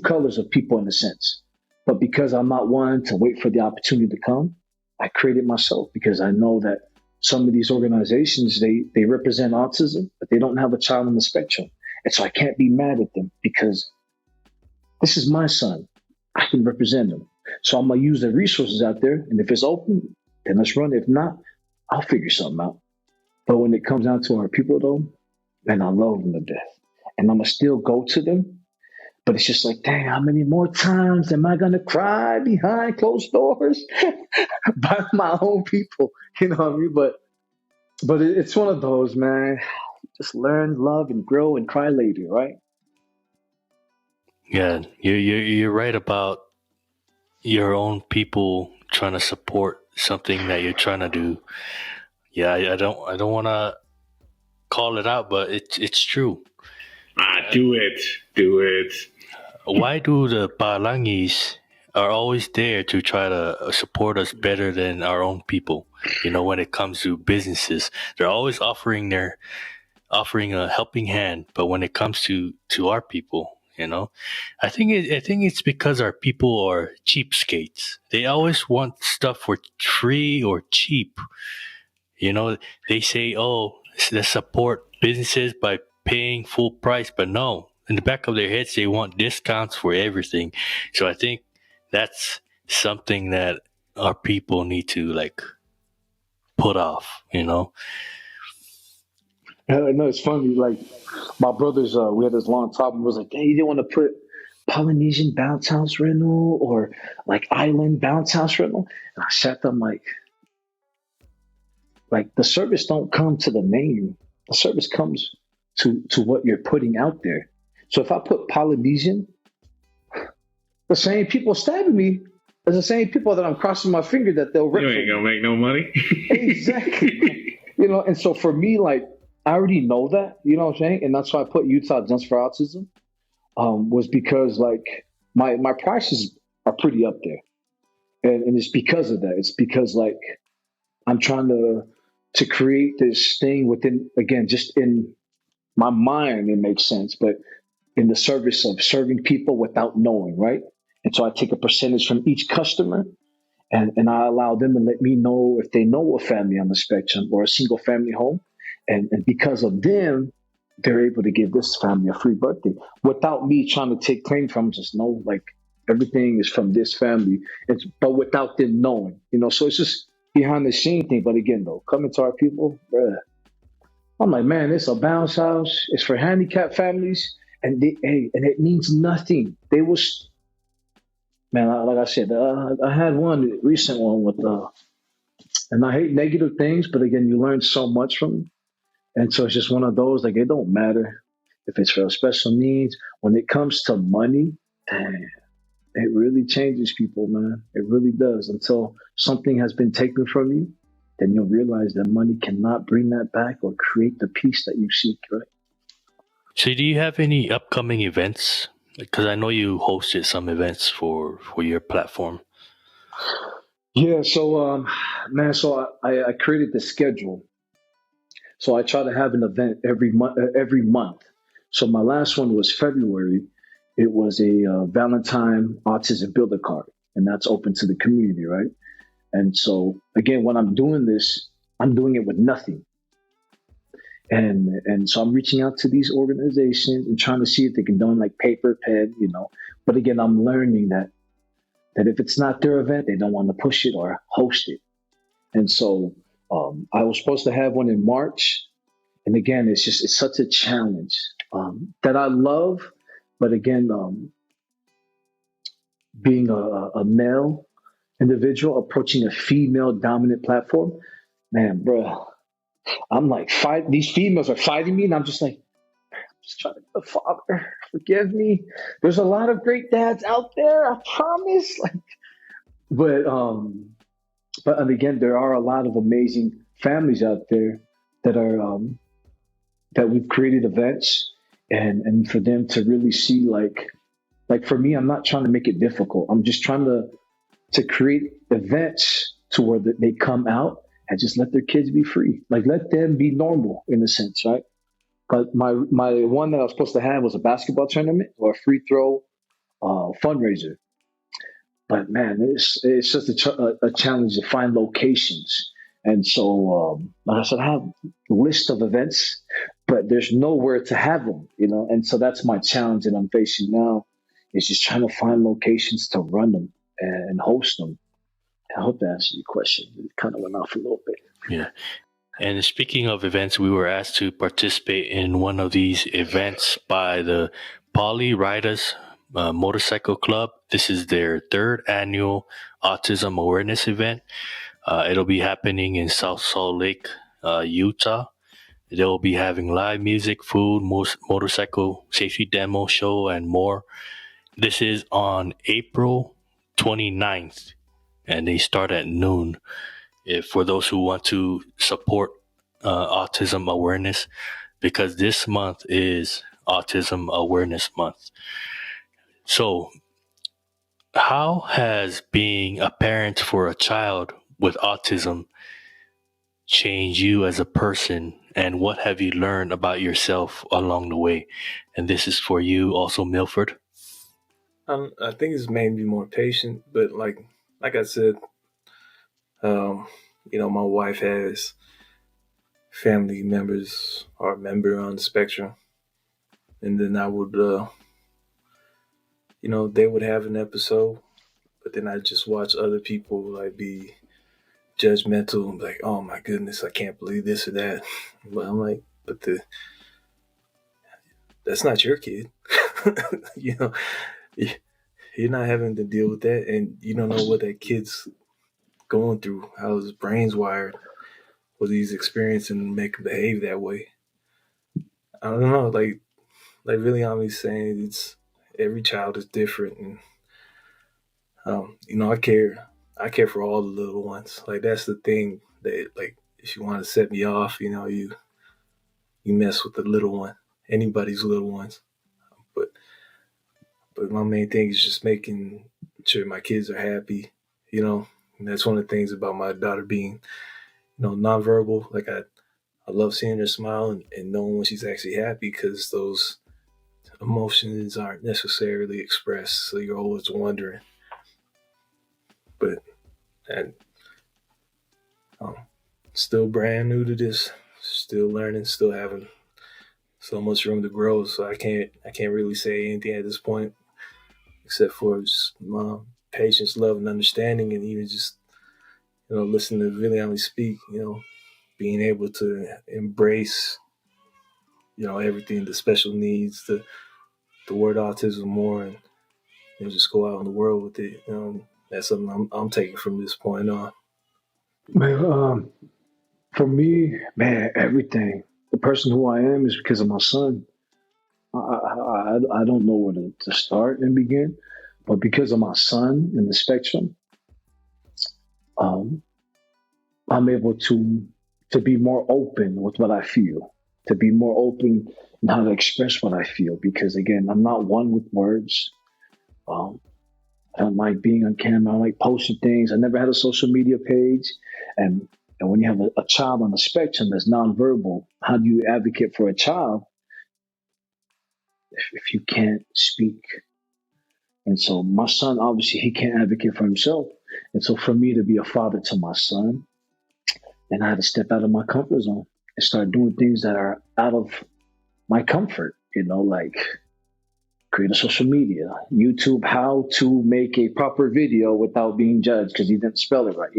colors of people in a sense. But because I'm not one to wait for the opportunity to come, I created myself, because I know that some of these organizations, they represent autism, but they don't have a child on the spectrum. And so I can't be mad at them, because this is my son. I can represent him. So I'm going to use the resources out there. And if it's open, then let's run. If not, I'll figure something out. But when it comes down to our people, though, man, I love them to death. And I'm going to still go to them. But it's just like, dang, how many more times am I going to cry behind closed doors by my own people? You know what I mean? But it's one of those, man. Just learn, love, and grow, and cry later, right? Yeah, you're right about your own people trying to support something that you're trying to do. Yeah, I don't want to call it out, but it's true. Do it. Why do the Palangis are always there to try to support us better than our own people? When it comes to businesses, they're always offering a helping hand, but when it comes to our people, I think it's because our people are cheapskates. They always want stuff for free or cheap. They say, oh, let's support businesses by paying full price, but no, in the back of their heads, they want discounts for everything. So I think that's something that our people need to like put off, you know? No, it's funny. Like my brothers, we had this long talk and was like, "Hey, you didn't want to put Polynesian bounce house rental or like island bounce house rental?" And I sat them like the service don't come to the name. The service comes to what you're putting out there. So if I put Polynesian, the same people stabbing me are the same people that I'm crossing my finger that they'll rip You from ain't gonna me. make no money. Exactly. And so for me, like I already know that, you know what I'm saying? And that's why I put Utah Just for Autism, was because like my prices are pretty up there. And it's because of that. It's because like I'm trying to create this thing within, again, just in my mind, it makes sense, but in the service of serving people without knowing, right? And so I take a percentage from each customer, and I allow them to let me know if they know a family on the spectrum or a single family home. And because of them, they're able to give this family a free birthday without me trying to take claim from just know like everything is from this family. But without them knowing, so it's just behind the scene thing. But again though, coming to our people, bruh, I'm like, man, it's a bounce house. It's for handicapped families, and and it means nothing. They was, man, like I said, I had one recent one with, and I hate negative things, but again, you learn so much from it. And so it's just one of those, like, it don't matter if it's for special needs. When it comes to money, damn, it really changes people, man. It really does. Until something has been taken from you, then you'll realize that money cannot bring that back or create the peace that you seek, right? So do you have any upcoming events? Because I know you hosted some events for your platform. Yeah, so man, so I created the schedule. So I try to have an event every month. Every month. So my last one was February. It was a Valentine Autism Builder card, and that's open to the community, right? And so again, when I'm doing this, I'm doing it with nothing, and so I'm reaching out to these organizations and trying to see if they can donate like paper, pen. But again, I'm learning that if it's not their event, they don't want to push it or host it. And so I was supposed to have one in March. And again, it's such a challenge that I love. But again, being a male individual approaching a female dominant platform, man, bro, I'm like, these females are fighting me. And I'm just like, just trying to be a father. Forgive me. There's a lot of great dads out there. I promise. Like, but and again, there are a lot of amazing families out there that are that we've created events, and for them to really see like for me, I'm not trying to make it difficult. I'm just trying to create events to where they come out and just let their kids be free, like let them be normal in a sense, right? But my one that I was supposed to have was a basketball tournament or a free throw fundraiser. But man, it's just a challenge to find locations. And so, like I said, I have a list of events, but there's nowhere to have them, And so that's my challenge that I'm facing now, is just trying to find locations to run them and host them. I hope that answers your question. It kind of went off a little bit. Yeah. And speaking of events, we were asked to participate in one of these events by the Ridaz Motorcycle Club. This is their third annual Autism Awareness event. It'll be happening in South Salt Lake, Utah. They'll be having live music, food, motorcycle safety demo show, and more. This is on April 29th, and they start at noon. If for those who want to support autism awareness, because this month is Autism Awareness Month. So, how has being a parent for a child with autism changed you as a person, and what have you learned about yourself along the way? And this is for you also, Milford. I think it's made me more patient, but like I said, my wife has family members or a member on the spectrum, and then I would, they would have an episode, but then I just watch other people like be judgmental and like, oh my goodness, I can't believe this or that. But I'm like, that's not your kid. You know, you're not having to deal with that, and you don't know what that kid's going through, how his brain's wired, what he's experiencing to make him behave that way. I don't know, like Viliami's saying, it's every child is different, and I care for all the little ones. Like that's the thing that, like, if you want to set me off, you mess with the little one, anybody's little ones. But my main thing is just making sure my kids are happy, and that's one of the things about my daughter being, nonverbal. Like I love seeing her smile and knowing when she's actually happy, because those emotions aren't necessarily expressed. So you're always wondering. But and still brand new to this, still learning, still having so much room to grow. So I can't really say anything at this point, except for just patience, love, and understanding, and even just listening to Viliami speak. Being able to embrace everything, the special needs, the word autism more, and just go out in the world with it. That's something I'm taking from this point on. Man, for me, man, everything. The person who I am is because of my son. I don't know where to start and begin, but because of my son in the spectrum, I'm able to be more open with what I feel, to be more open in how to express what I feel. Because again, I'm not one with words. I don't like being on camera. I don't like posting things. I never had a social media page. And when you have a child on the spectrum that's nonverbal, how do you advocate for a child if you can't speak? And so my son, obviously, he can't advocate for himself. And so for me to be a father to my son, and I had to step out of my comfort zone and start doing things that are out of my comfort, like create a social media, YouTube, how to make a proper video without being judged because he didn't spell it right,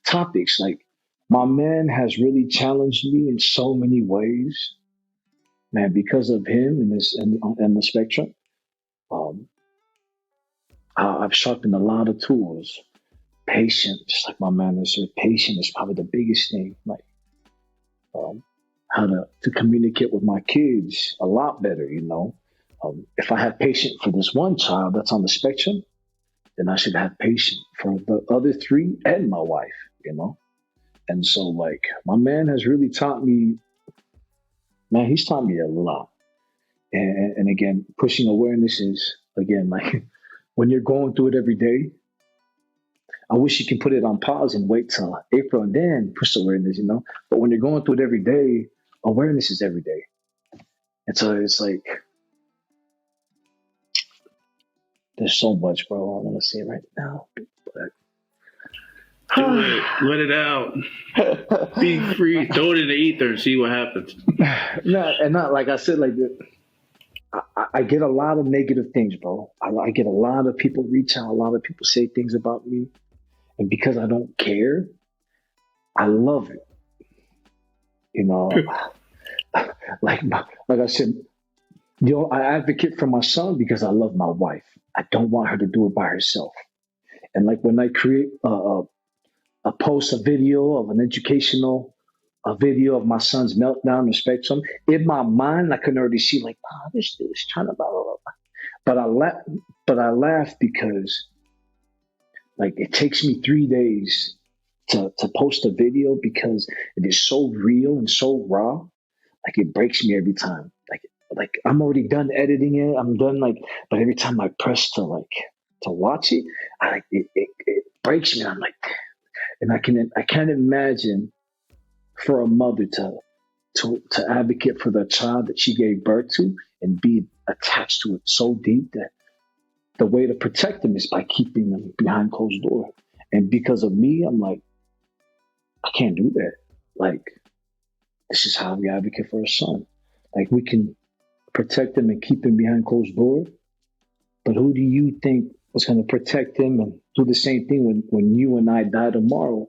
topics. Like, my man has really challenged me in so many ways, man, because of him and the spectrum. I've sharpened a lot of tools. Patience, just like my man has said, patience is probably the biggest thing. Like, how to communicate with my kids a lot better, if I have patience for this one child that's on the spectrum, then I should have patience for the other three and my wife, And so, like, my man has really taught me, he's taught me a lot. And again, pushing awareness is, again, like, when you're going through it every day, I wish you can put it on pause and wait till April and then push awareness, But when you're going through it every day, awareness is every day. And so it's like, there's so much, bro, I want to say right now. But do it. Let it out. Be free. Throw it in the ether and see what happens. Not like I said, like, I get a lot of negative things, bro. I get a lot of people reach out, a lot of people say things about me. And because I don't care, I love it. Like I said, I advocate for my son because I love my wife. I don't want her to do it by herself. And like when I create a post, a video of an educational, a video of my son's meltdown or spectrum, in my mind, I can already see like, this is trying to blah, blah, blah. But I laugh because, like, it takes me 3 days to post a video because it is so real and so raw. Like, it breaks me every time. Like I'm already done editing it. I'm done, but every time I press to watch it, it breaks me. I'm like, and I can't imagine for a mother to advocate for the child that she gave birth to and be attached to it so deep that the way to protect them is by keeping them behind closed door. And because of me, I'm like, I can't do that. Like, this is how we advocate for our son. Like, we can protect him and keep him behind closed door, but who do you think was going to protect him and do the same thing when you and I die tomorrow.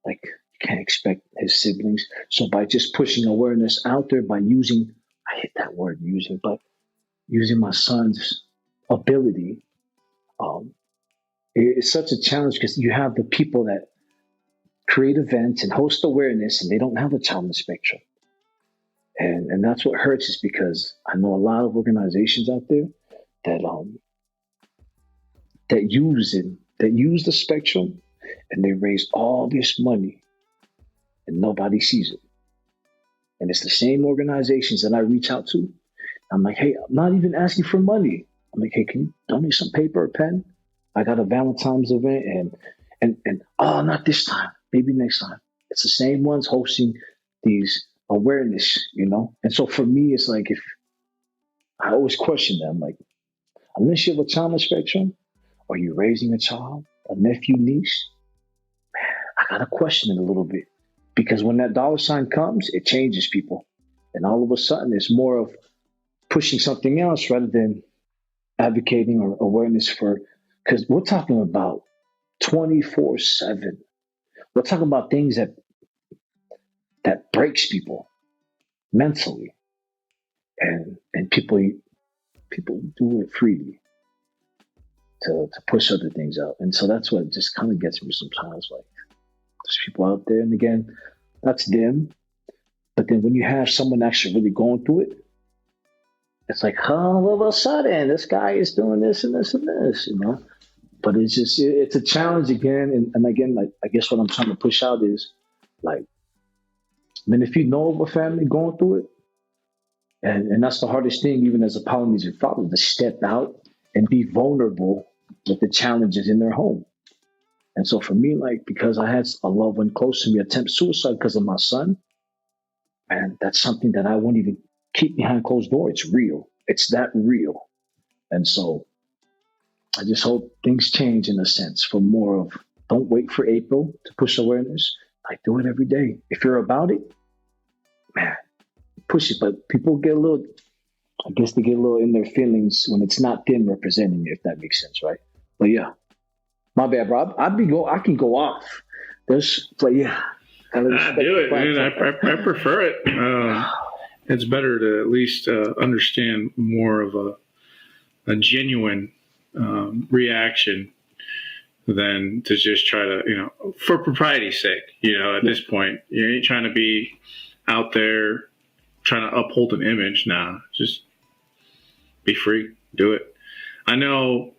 Like, you can't expect his siblings. So by just pushing awareness out there, by using, I hate that word using, but using my son's ability, um, it's such a challenge because you have the people that create events and host awareness and they don't have a child on the spectrum. And that's what hurts, is because I know a lot of organizations out there that that use the spectrum, and they raise all this money and nobody sees it. And it's the same organizations that I reach out to. I'm like, hey, I'm not even asking for money. I'm like, hey, can you donate some paper or pen? I got a Valentine's event and oh, not this time, maybe next time. It's the same ones hosting these awareness, And so for me, it's like, if I always question them, like, unless you have a child on the spectrum, or you're raising a child, a nephew, niece, I gotta question it a little bit. Because when that dollar sign comes, it changes people. And all of a sudden, it's more of pushing something else rather than advocating or awareness for, because we're talking about 24/7. We're talking about things that breaks people mentally, and people do it freely to push other things out. And so that's what just kind of gets me sometimes. Like, there's people out there, and again, that's them. But then when you have someone actually really going through it, it's like, all of a sudden, this guy is doing this and this and this, But it's just, it's a challenge again. And again, like, I guess what I'm trying to push out is, like, I mean, if you know of a family going through it, and that's the hardest thing, even as a Polynesian father, to step out and be vulnerable with the challenges in their home. And so for me, like, because I had a loved one close to me attempt suicide because of my son, and that's something that I won't even keep behind closed doors. It's real. It's that real. And so I just hope things change in a sense, for more of, don't wait for April to push awareness. Like, do it every day. If you're about it, man, push it. But people get a little, I guess they get a little in their feelings when it's not them representing it, if that makes sense, right? But yeah, my bad, Rob. I can go off. But yeah. I do it, man. I prefer it. It's better to at least understand more of a genuine reaction than to just try to, for propriety's sake, at this point, you ain't trying to be out there trying to uphold an image. Nah, just be free, do it. I know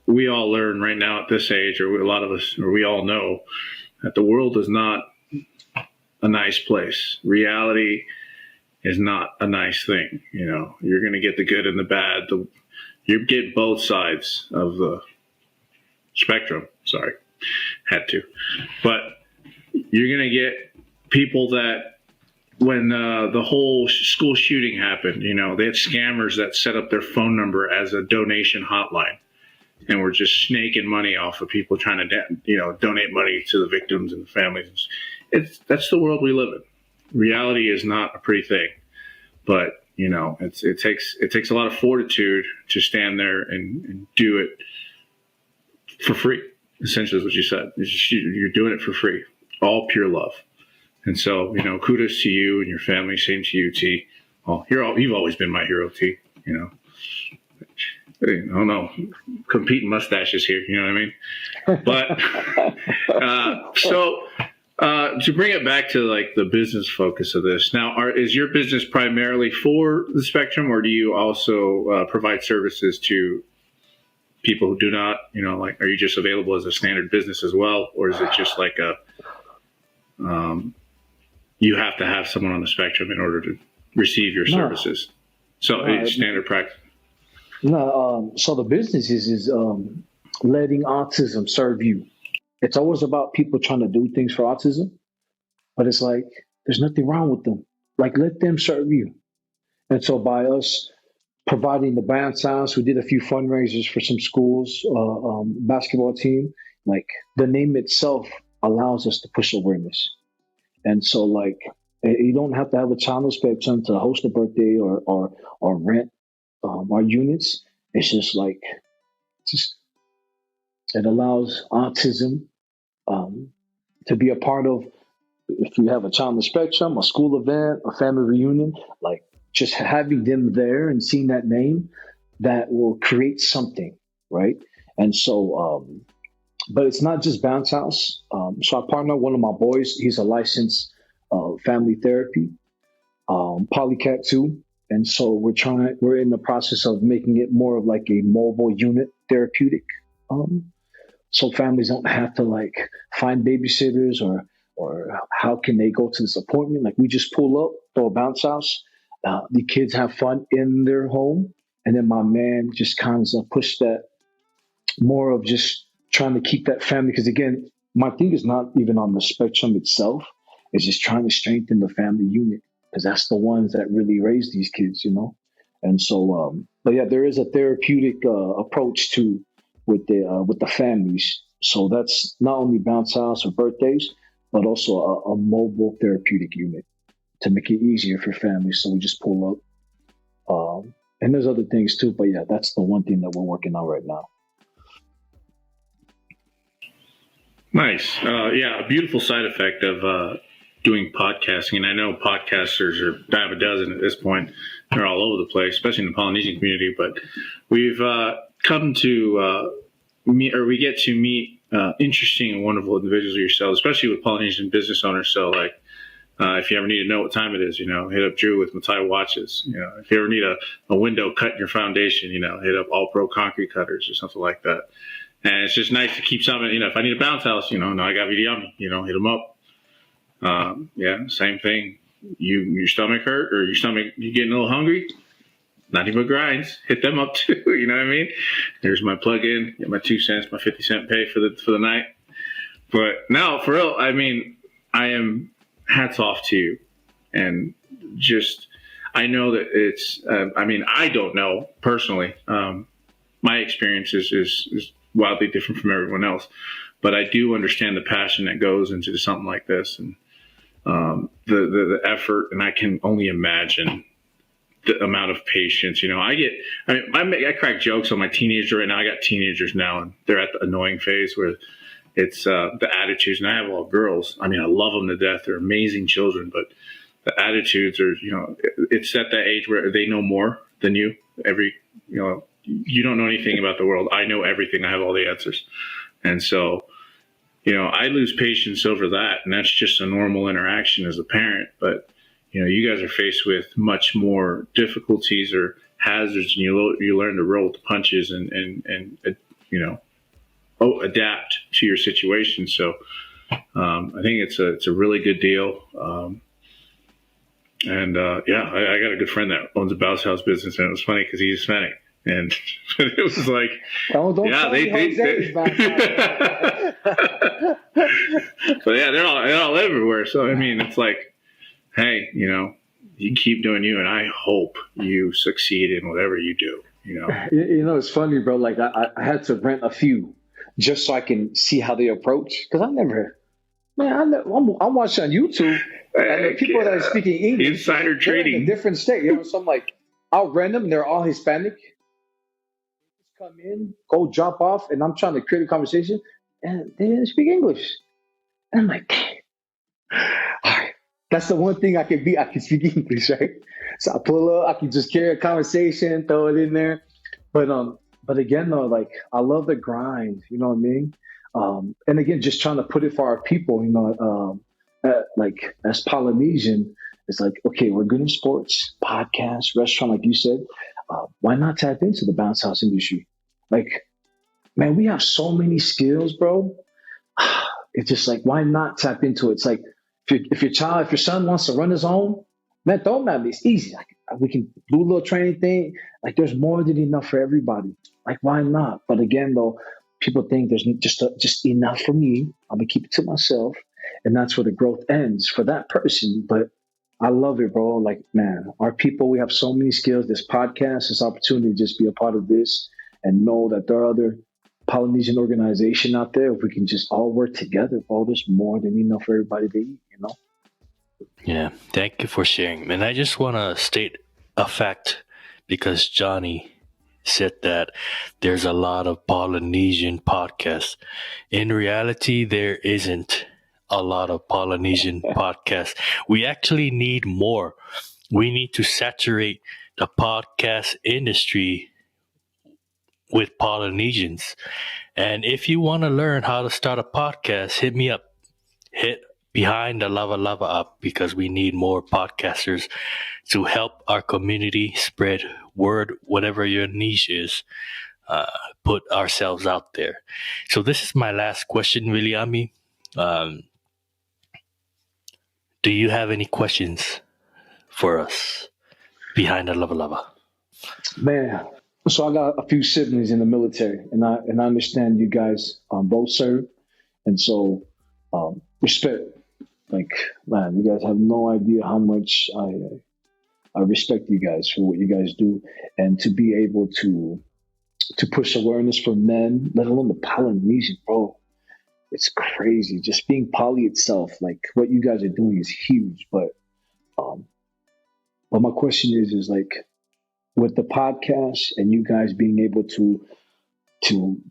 we all learn right now at this age, or a lot of us, or we all know that the world is not a nice place. Reality is not a nice thing. You're going to get the good and the bad. You get both sides of the spectrum. Sorry, had to. But you're going to get people that, when the whole school shooting happened, they had scammers that set up their phone number as a donation hotline, and were just snaking money off of people trying to, donate money to the victims and the families. That's the world we live in. Reality is not a pretty thing, but it takes a lot of fortitude to stand there and do it for free. Essentially, is what you said. You're doing it for free, all pure love. And so, kudos to you and your family. Same to you, T. Well, you've always been my hero, T. I don't know, competing mustaches here. You know what I mean? But to bring it back to like the business focus of this, now, is your business primarily for the spectrum, or do you also provide services to people who do not? Are you just available as a standard business as well, or is it just like you have to have someone on the spectrum in order to receive your services? So it's standard practice. No, so the business is letting autism serve you. It's always about people trying to do things for autism, but it's like, there's nothing wrong with them. Like, let them serve you. And so by us providing the band sounds, we did a few fundraisers for some schools, basketball team. Like, the name itself allows us to push awareness. And so, like, you don't have to have a child on the spectrum to host a birthday or rent our units. It's just like, just It allows autism to be a part of, if you have a child on the spectrum, a school event, a family reunion, like just having them there and seeing that name, that will create something, right? And so, but it's not just bounce house. So I partner one of my boys. He's a licensed family therapy, polycat too. And so we're in the process of making it more of like a mobile unit therapeutic. So families don't have to like find babysitters or how can they go to this appointment? Like we just pull up, throw a bounce house. The kids have fun in their home, and then my man just kind of push that more of just trying to keep that family. Because again, my thing is not even on the spectrum itself. It's just trying to strengthen the family unit because that's the ones that really raise these kids, you know. And so, but yeah, there is a therapeutic approach to with the families. So that's not only bounce house or birthdays, but also a mobile therapeutic unit to make it easier for families. So we just pull up. And there's other things too, but yeah, that's the one thing that we're working on right now. Nice. Yeah, a beautiful side effect of doing podcasting. And I know podcasters are dime a dozen at this point. They're all over the place, especially in the Polynesian community. But we've come to meet, or we get to meet interesting and wonderful individuals yourselves, especially with Polynesian business owners. So like, if you ever need to know what time it is, hit up Drew with Matai Watches. If you ever need a window cut in your foundation, hit up All Pro Concrete Cutters or something like that. And it's just nice to keep something, if I need a bounce house, no, I got Viliami, hit them up. Yeah, same thing. Your stomach hurt or you getting a little hungry? Nothing but grinds. Hit them up too, you know what I mean? There's my plug-in, get my 2 cents, my 50-cent pay for the night. But no, for real, I mean, I am hats off to you. And just, I know that it's, I don't know personally. My experience is wildly different from everyone else, but I do understand the passion that goes into something like this and the effort, and I can only imagine the amount of patience. I crack jokes on my teenager right now. I got teenagers now, and they're at the annoying phase where it's the attitudes, and I have all girls. I mean, I love them to death. They're amazing children, but the attitudes are, it's at that age where they know more than you. You don't know anything about the world. I know everything. I have all the answers. And so, I lose patience over that. And that's just a normal interaction as a parent. But, you guys are faced with much more difficulties or hazards, and you learn to roll with the punches and adapt to your situation. So I think it's a really good deal. I got a good friend that owns a bounce house business, and it was funny because he's Hispanic. And it was like, don't they but yeah, they're all everywhere. So I mean, it's like, hey, you keep doing you, and I hope you succeed in whatever you do. It's funny, bro. Like I had to rent a few just so I can see how they approach, because I'm watching on YouTube, and the people that are speaking English, insider trading, in a different state. So I'm like, I'll rent them. They're all Hispanic. Come in, go drop off, and I'm trying to create a conversation, and they didn't speak English. And I'm like, all right, that's the one thing I can be. I can speak English, right? So I pull up, I can just carry a conversation, throw it in there. But again, though, like I love the grind. You know what I mean? And again, just trying to put it for our people. Like as Polynesian, it's like, okay, we're good in sports, podcasts, restaurant, like you said. Why not tap into the bounce house industry? Like, man, we have so many skills, bro. It's just like, why not tap into it? It's like, if your son wants to run his own, man, throw him at me. It's easy. We can do a little training thing. Like, there's more than enough for everybody. Like, why not? But again, though, people think there's just enough for me. I'm gonna keep it to myself, and that's where the growth ends for that person. But I love it, bro. Like, man, our people, we have so many skills. This podcast, this opportunity to just be a part of this and know that there are other Polynesian organizations out there. If we can just all work together, bro, there's more than enough for everybody to eat, Yeah, thank you for sharing. And I just want to state a fact, because Johnny said that there's a lot of Polynesian podcasts. In reality, there isn't a lot of Polynesian podcasts. We actually need more. We need to saturate the podcast industry with Polynesians. And if you want to learn how to start a podcast, hit me up. Hit Behind the Lavalava up, because we need more podcasters to help our community spread word, whatever your niche is. Put ourselves out there. So this is my last question, Viliami. Do you have any questions for us behind the Lavalava? Man, so I got a few siblings in the military, and I understand you guys both serve, and so respect. Like, man, you guys have no idea how much I respect you guys for what you guys do, and to be able to push awareness for men, let alone the Polynesian, bro. It's crazy. Just being poly itself, like what you guys are doing is huge. Um, but my question is like, with the podcast and you guys being able to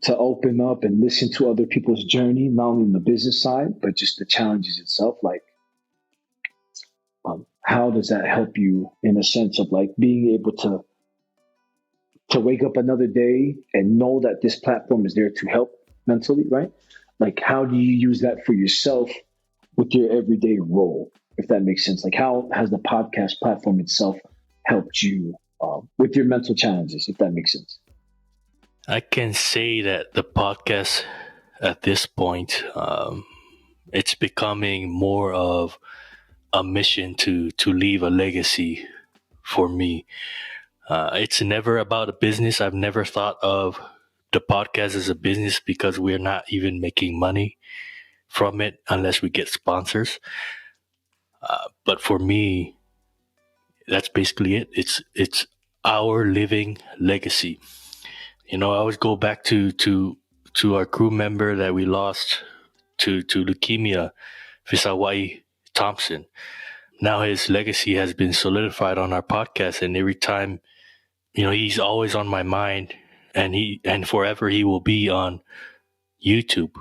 open up and listen to other people's journey, not only in the business side, but just the challenges itself, like, how does that help you in a sense of like being able to wake up another day and know that this platform is there to help mentally, right? Like, how do you use that for yourself with your everyday role, if that makes sense? Like, how has the podcast platform itself helped you with your mental challenges, if that makes sense? I can say that the podcast at this point, it's becoming more of a mission to leave a legacy for me. It's never about a business. I've never thought of the podcast as a business, because we're not even making money from it unless we get sponsors. But for me, that's basically it. It's our living legacy. You know, I always go back to our crew member that we lost to leukemia, Visawai Thompson. Now his legacy has been solidified on our podcast, and every time, you know, he's always on my mind, and forever he will be on YouTube,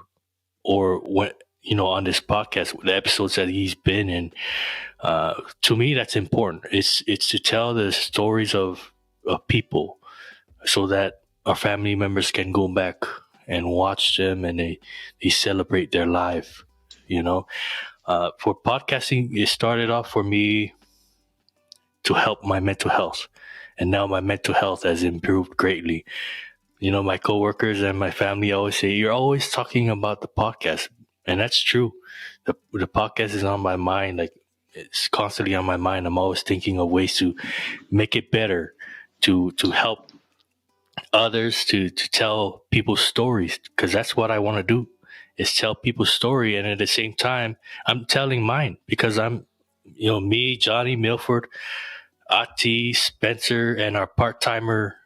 or when, you know, on this podcast, the episodes that he's been in. To me, that's important. It's to tell the stories of people, so that our family members can go back and watch them, and they celebrate their life. You know, for podcasting, it started off for me to help my mental health. And now my mental health has improved greatly. You know, my coworkers and my family always say, "You're always talking about the podcast." And that's true. The podcast is on my mind. Like, it's constantly on my mind. I'm always thinking of ways to make it better, to help others, to tell people's stories, because that's what I want to do, is tell people's story. And at the same time, I'm telling mine, because I'm, you know, me, Johnny, Milford, Ati, Spencer, and our part-timer,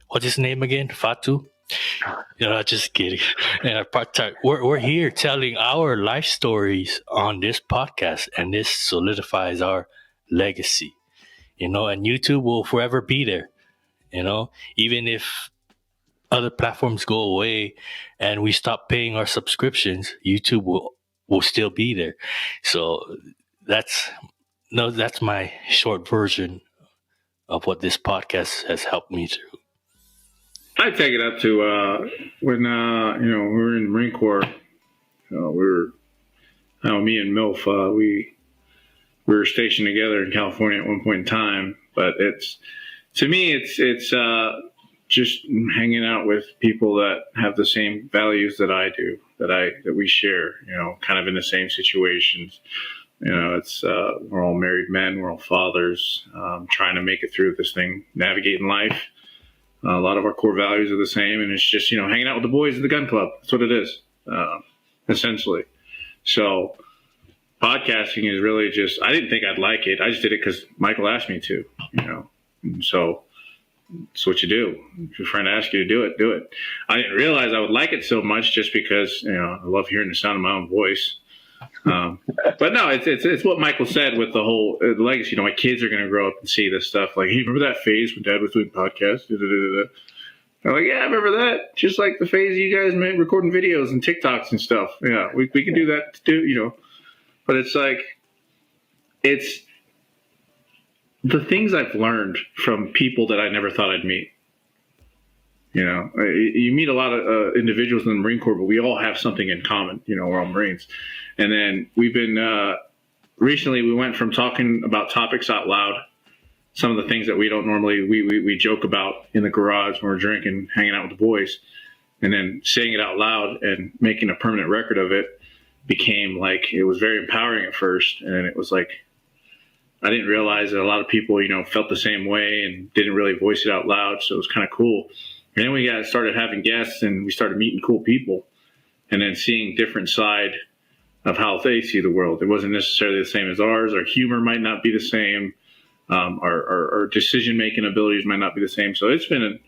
what's his name again? Fatu? You know, just kidding. And our part-time, we're here telling our life stories on this podcast, and this solidifies our legacy. You know, and YouTube will forever be there. You know, even if other platforms go away and we stop paying our subscriptions, YouTube will still be there. So that's my short version of what this podcast has helped me through. I take it up to when we were in the Marine Corps. Me and Milf, we were stationed together in California at one point in time. But to me, it's just hanging out with people that have the same values that I do, that we share. You know, kind of in the same situations. You know, it's we're all married men, we're all fathers, trying to make it through this thing, navigating life. A lot of our core values are the same, and it's just, you know, hanging out with the boys at the gun club. That's what it is, essentially. So podcasting is really just, I didn't think I'd like it. I just did it because Michael asked me to, you know. And so it's what you do. If your friend asks you to do it, do it. I didn't realize I would like it so much just because, you know, I love hearing the sound of my own voice. But no, it's what Michael said with the whole legacy. My kids are going to grow up and see this stuff. Like, hey, remember that phase when Dad was doing podcasts? I'm like, yeah, I remember that. Just like the phase you guys made recording videos and TikToks and stuff. Yeah, we can do that too, But it's like, it's the things I've learned from people that I never thought I'd meet. You meet a lot of individuals in the Marine Corps, but we all have something in common. We're all Marines. And then we've been, recently we went from talking about topics out loud, some of the things that we don't normally, we joke about in the garage when we're drinking, hanging out with the boys, and then saying it out loud and making a permanent record of it became like, it was very empowering at first. And it was like, I didn't realize that a lot of people, felt the same way and didn't really voice it out loud. So it was kind of cool. And then we started having guests and we started meeting cool people and then seeing different side of how they see the world. It wasn't necessarily the same as ours. Our humor might not be the same. Our decision-making abilities might not be the same. So it's been,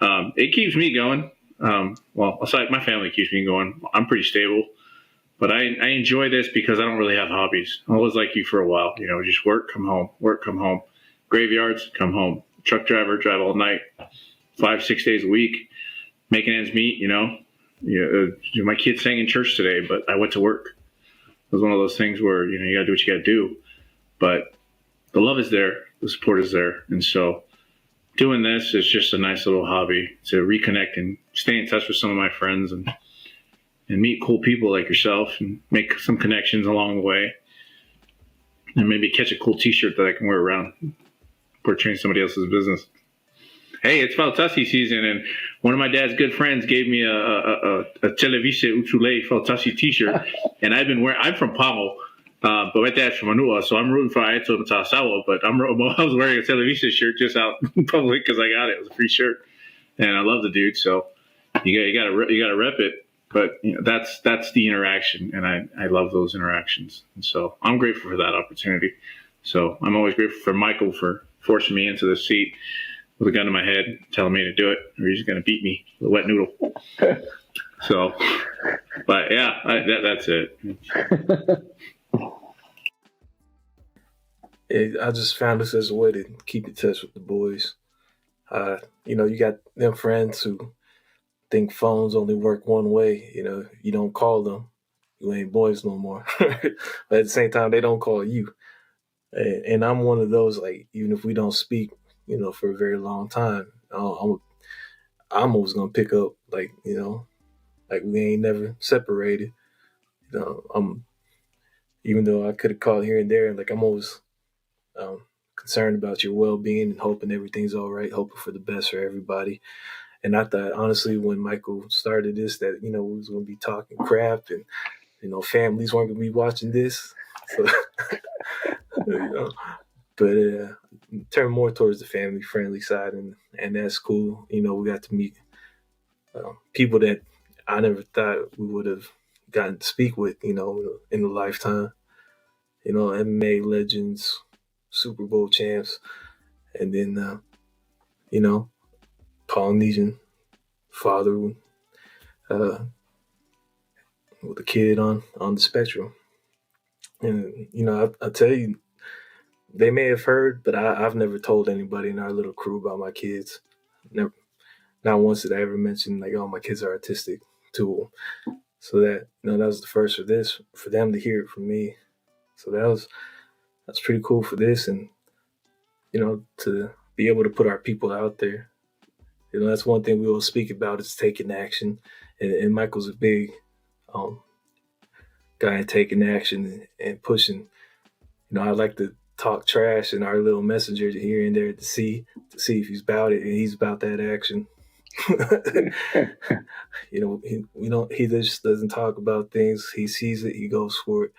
it keeps me going. Well, aside, my family keeps me going. I'm pretty stable. But I enjoy this because I don't really have hobbies. I was like you for a while, just work, come home, graveyards, come home, truck driver, drive all night, 5-6 days a week, making ends meet, my kids sang in church today, but I went to work. It was one of those things where, you got to do what you got to do. But the love is there. The support is there. And so doing this is just a nice little hobby to reconnect and stay in touch with some of my friends and meet cool people like yourself and make some connections along the way. And maybe catch a cool t-shirt that I can wear around portraying somebody else's business. Hey, it's Faltassi season, and one of my dad's good friends gave me a Televise Utule Faltassi t-shirt, and I'm from Pamo, but my dad's from Manua, so I'm rooting for Aeto Matasawa, but I was wearing a Televise shirt just out in public because I got it. It was a free shirt, and I love the dude, so you gotta rep it. But that's the interaction, and I love those interactions, and so I'm grateful for that opportunity. So I'm always grateful for Michael for forcing me into the seat with a gun to my head, telling me to do it, or he's going to beat me with a wet noodle. So, but yeah, that's it. I just found this as a way to keep in touch with the boys. You got them friends who think phones only work one way. You don't call them, you ain't boys no more. But at the same time, they don't call you. And I'm one of those, like, even if we don't speak, for a very long time, I'm always going to pick up, like, like we ain't never separated. Even though I could have called here and there, like, I'm always concerned about your well-being and hoping everything's all right, hoping for the best for everybody. And I thought, honestly, when Michael started this, that, we was going to be talking crap and, families weren't going to be watching this. So, but turn more towards the family-friendly side, and that's cool. We got to meet people that I never thought we would have gotten to speak with, in a lifetime. MMA legends, Super Bowl champs, and then, Polynesian father with a kid on the spectrum. And, I tell you, they may have heard, but I've never told anybody in our little crew about my kids. Never, not once did I ever mention, like, oh, my kids are autistic to them. So that, that was the first for them to hear it from me. So that's pretty cool for this. And, to be able to put our people out there. That's one thing we will speak about is taking action. And Michael's a big guy in taking action and pushing. I like to talk trash in our little messenger here and there to see if he's about it, and he's about that action. He just doesn't talk about things. He sees it, he goes for it,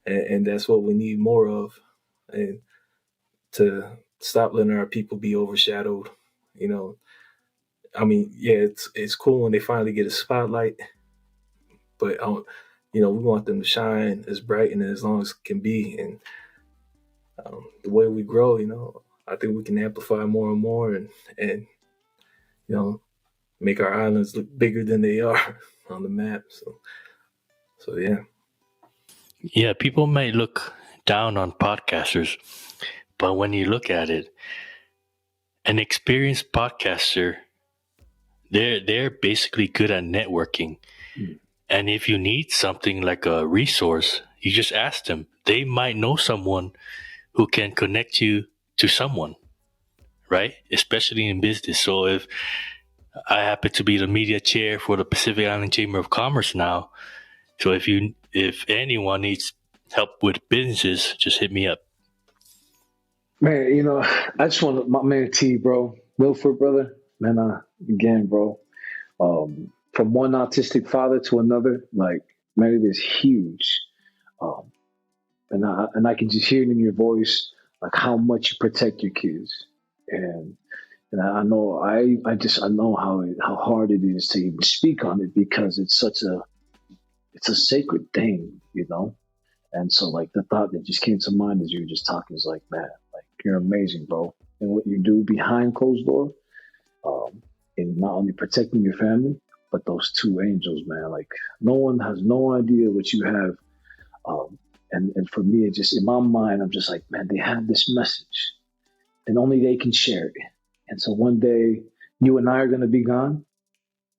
and that's what we need more of, and to stop letting our people be overshadowed. It's cool when they finally get a spotlight, but we want them to shine as bright and as long as it can be. And the way we grow, I think we can amplify more and more, and make our islands look bigger than they are on the map. So yeah. Yeah, people might look down on podcasters, but when you look at it, an experienced podcaster, they're basically good at networking. Mm. And if you need something like a resource, you just ask them. They might know someone who can connect you to someone, right? Especially in business. So if I happen to be the media chair for the Pacific Island Chamber of Commerce now, so if anyone needs help with businesses, just hit me up. Man, I just want my man T, bro, Milford, brother. Man, again, bro. From one autistic father to another, like, man, it is huge. Um, and I can just hear it in your voice, like how much you protect your kids, and I know I know how hard it is to even speak on it because it's a sacred thing, And so, like, the thought that just came to mind as you were just talking is like, man, like, you're amazing, bro, and what you do behind closed door, um, in not only protecting your family but those two angels, man. Like, no one has no idea what you have. Um, and for me, it just, in my mind, I'm just like, man, they have this message and only they can share it. And so one day you and I are going to be gone,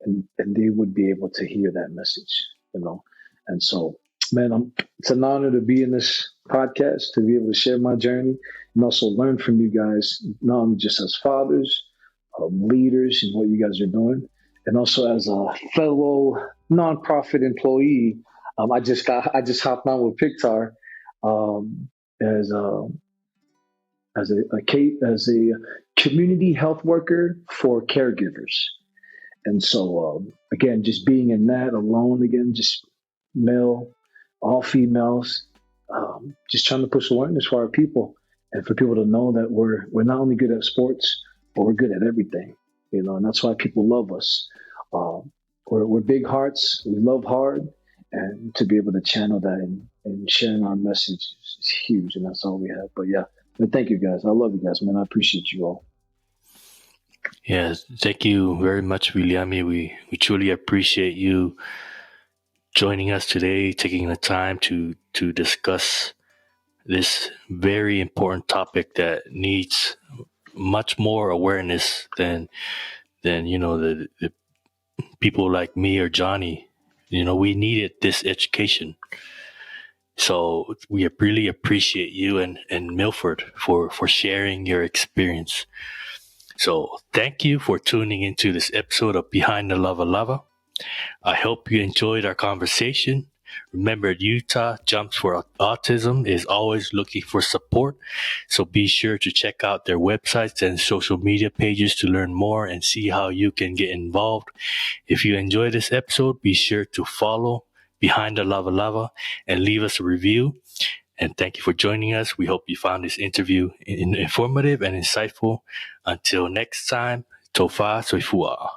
and they would be able to hear that message. And so, man, it's an honor to be in this podcast, to be able to share my journey and also learn from you guys, not only just as fathers, leaders, and what you guys are doing, and also as a fellow nonprofit employee. I just hopped on with Pictar, um, as as a community health worker for caregivers. And so, again, just being in that alone, again, just male, all females, just trying to push awareness for our people and for people to know that we're not only good at sports, but we're good at everything, and that's why people love us. Um, we're big hearts, we love hard, and to be able to channel that and sharing our message is huge, and that's all we have. But yeah, but thank you guys. I love you guys, man. I appreciate you all. Yes, thank you very much, Viliami. We truly appreciate you joining us today, taking the time to discuss this very important topic that needs much more awareness than the people like me or Johnny. We needed this education. So we really appreciate you and Milford for sharing your experience. So thank you for tuning into this episode of Behind the Lavalava. I hope you enjoyed our conversation. Remember, Utah Jumps for Autism is always looking for support, so be sure to check out their websites and social media pages to learn more and see how you can get involved. If you enjoyed this episode, be sure to follow Behind the Lavalava and leave us a review. And thank you for joining us. We hope you found this interview informative and insightful. Until next time, Tofa Soifua.